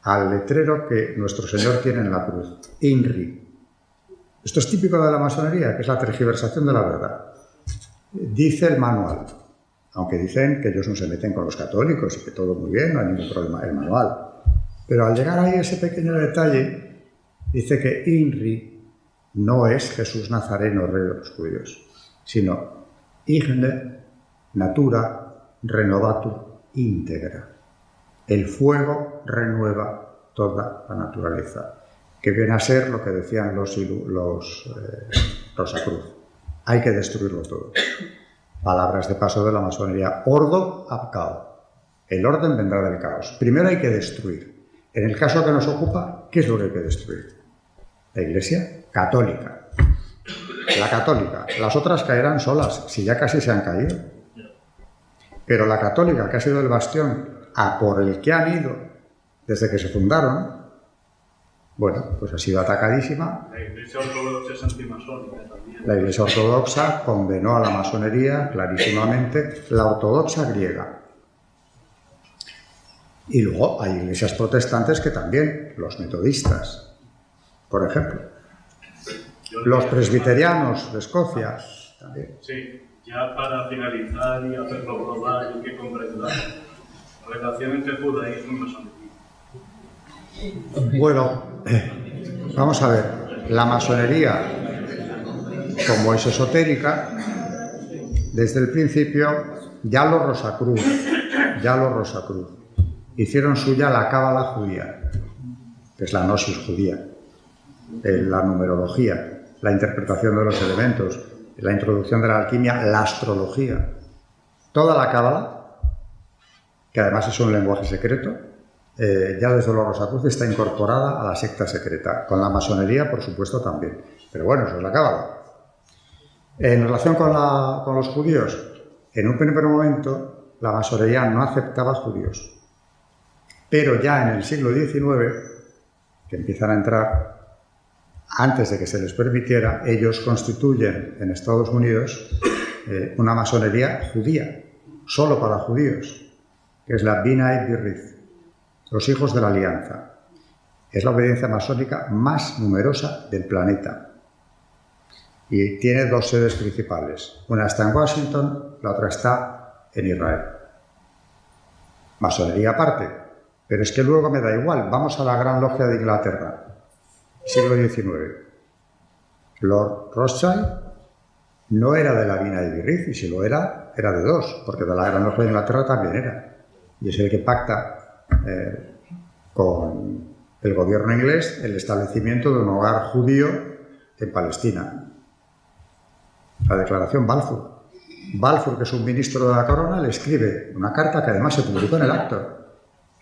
al letrero que nuestro Señor tiene en la cruz, INRI. Esto es típico de la masonería, que es la tergiversación de la verdad. Dice el manual, aunque dicen que ellos no se meten con los católicos y que todo muy bien, no hay ningún problema, el manual. Pero al llegar ahí ese pequeño detalle, dice que INRI no es Jesús Nazareno, rey de los judíos, sino Igne Natura Renovatur Integra. El fuego renueva toda la naturaleza, que viene a ser lo que decían los Rosacruz. Hay que destruirlo todo. Palabras de paso de la masonería. Ordo ab caos. El orden vendrá del caos. Primero hay que destruir. En el caso que nos ocupa, ¿qué es lo que hay que destruir? La Iglesia católica. La católica. Las otras caerán solas, si ya casi se han caído. Pero la católica, que ha sido el bastión a por el que han ido desde que se fundaron, bueno, pues ha sido atacadísima. La Iglesia Ortodoxa es antimasónica también. La Iglesia Ortodoxa condenó a la masonería clarísimamente, la ortodoxa griega. Y luego hay iglesias protestantes que también, los metodistas, por ejemplo. Los presbiterianos de Escocia también. Sí, ya para finalizar y hacerlo global y que comprenda la relación entre judaísmo y masonería. Bueno, vamos a ver, la masonería, como es esotérica, desde el principio ya los Rosacruz hicieron suya la cábala judía, que es la gnosis judía, la numerología, la interpretación de los elementos, la introducción de la alquimia, la astrología. Toda la cábala, que además es un lenguaje secreto, ya desde los Rosacruz está incorporada a la secta secreta, con la masonería por supuesto también, pero bueno, eso es la cábala. En relación con los judíos, en un primer momento la masonería no aceptaba judíos, pero ya en el siglo XIX, que empiezan a entrar, antes de que se les permitiera, ellos constituyen en Estados Unidos una masonería judía, solo para judíos, que es la B'nai B'rith, los hijos de la alianza. Es la obediencia masónica más numerosa del planeta y tiene dos sedes principales. Una está en Washington, la otra está en Israel. Masonería aparte, pero es que luego me da igual. Vamos a la Gran Logia de Inglaterra, siglo XIX. Lord Rothschild no era de la B'nai B'rith, y si lo era, era de dos, porque de la Gran Logia de Inglaterra también era. Y es el que pacta con el gobierno inglés el establecimiento de un hogar judío en Palestina. La declaración Balfour. Balfour, que es un ministro de la corona, le escribe una carta que además se publicó en el acto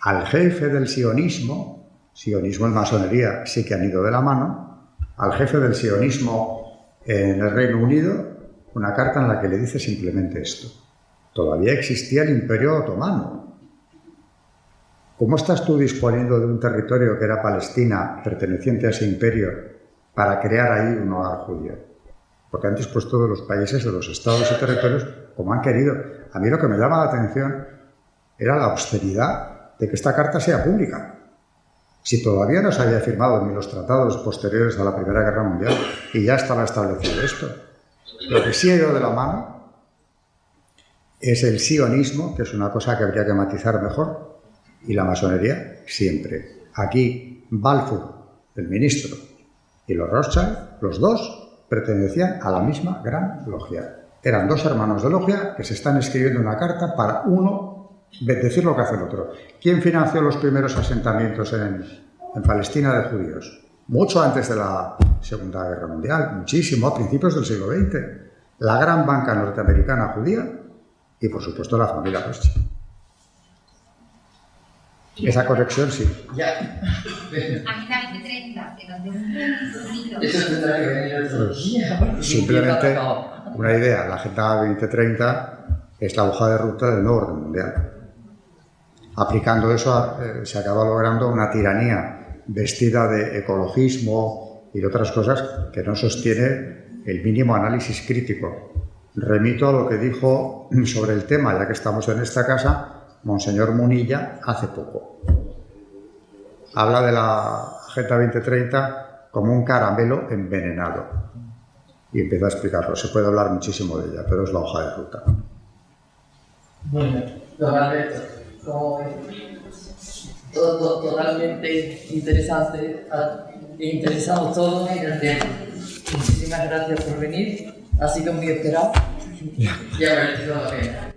al jefe del sionismo y masonería sí que han ido de la mano, al jefe del sionismo en el Reino Unido, una carta en la que le dice simplemente esto: todavía existía el Imperio Otomano. ¿Cómo estás tú disponiendo de un territorio que era Palestina, perteneciente a ese imperio, para crear ahí un hogar judío? Porque han dispuesto de los países, de los estados y territorios como han querido. A mí lo que me llama la atención era la austeridad de que esta carta sea pública. Si todavía no se había firmado ni los tratados posteriores a la Primera Guerra Mundial y ya estaba establecido esto. Lo que sí ha ido de la mano es el sionismo, que es una cosa que habría que matizar mejor, y la masonería siempre. Aquí Balfour, el ministro, y los Rothschild, los dos, pertenecían a la misma gran logia. Eran dos hermanos de logia que se están escribiendo una carta para uno decir lo que hace el otro. ¿Quién financió los primeros asentamientos en Palestina de judíos? Mucho antes de la Segunda Guerra Mundial, muchísimo, a principios del siglo XX. La gran banca norteamericana judía y, por supuesto, la familia Rothschild. Esa conexión sí. Agenda 2030, que nos dé un libro. Pues, simplemente una idea. La Agenda 2030 es la hoja de ruta del nuevo orden mundial. Aplicando eso se acaba logrando una tiranía vestida de ecologismo y de otras cosas que no sostiene el mínimo análisis crítico. Remito a lo que dijo sobre el tema, ya que estamos en esta casa, Monseñor Munilla hace poco. Habla de la Agenda 2030 como un caramelo envenenado. Y empieza a explicarlo. Se puede hablar muchísimo de ella, pero es la hoja de ruta. Bueno, totalmente interesante, interesados todos en el tema. Muchísimas gracias por venir. Ha sido muy esperado y ha merecido la pena.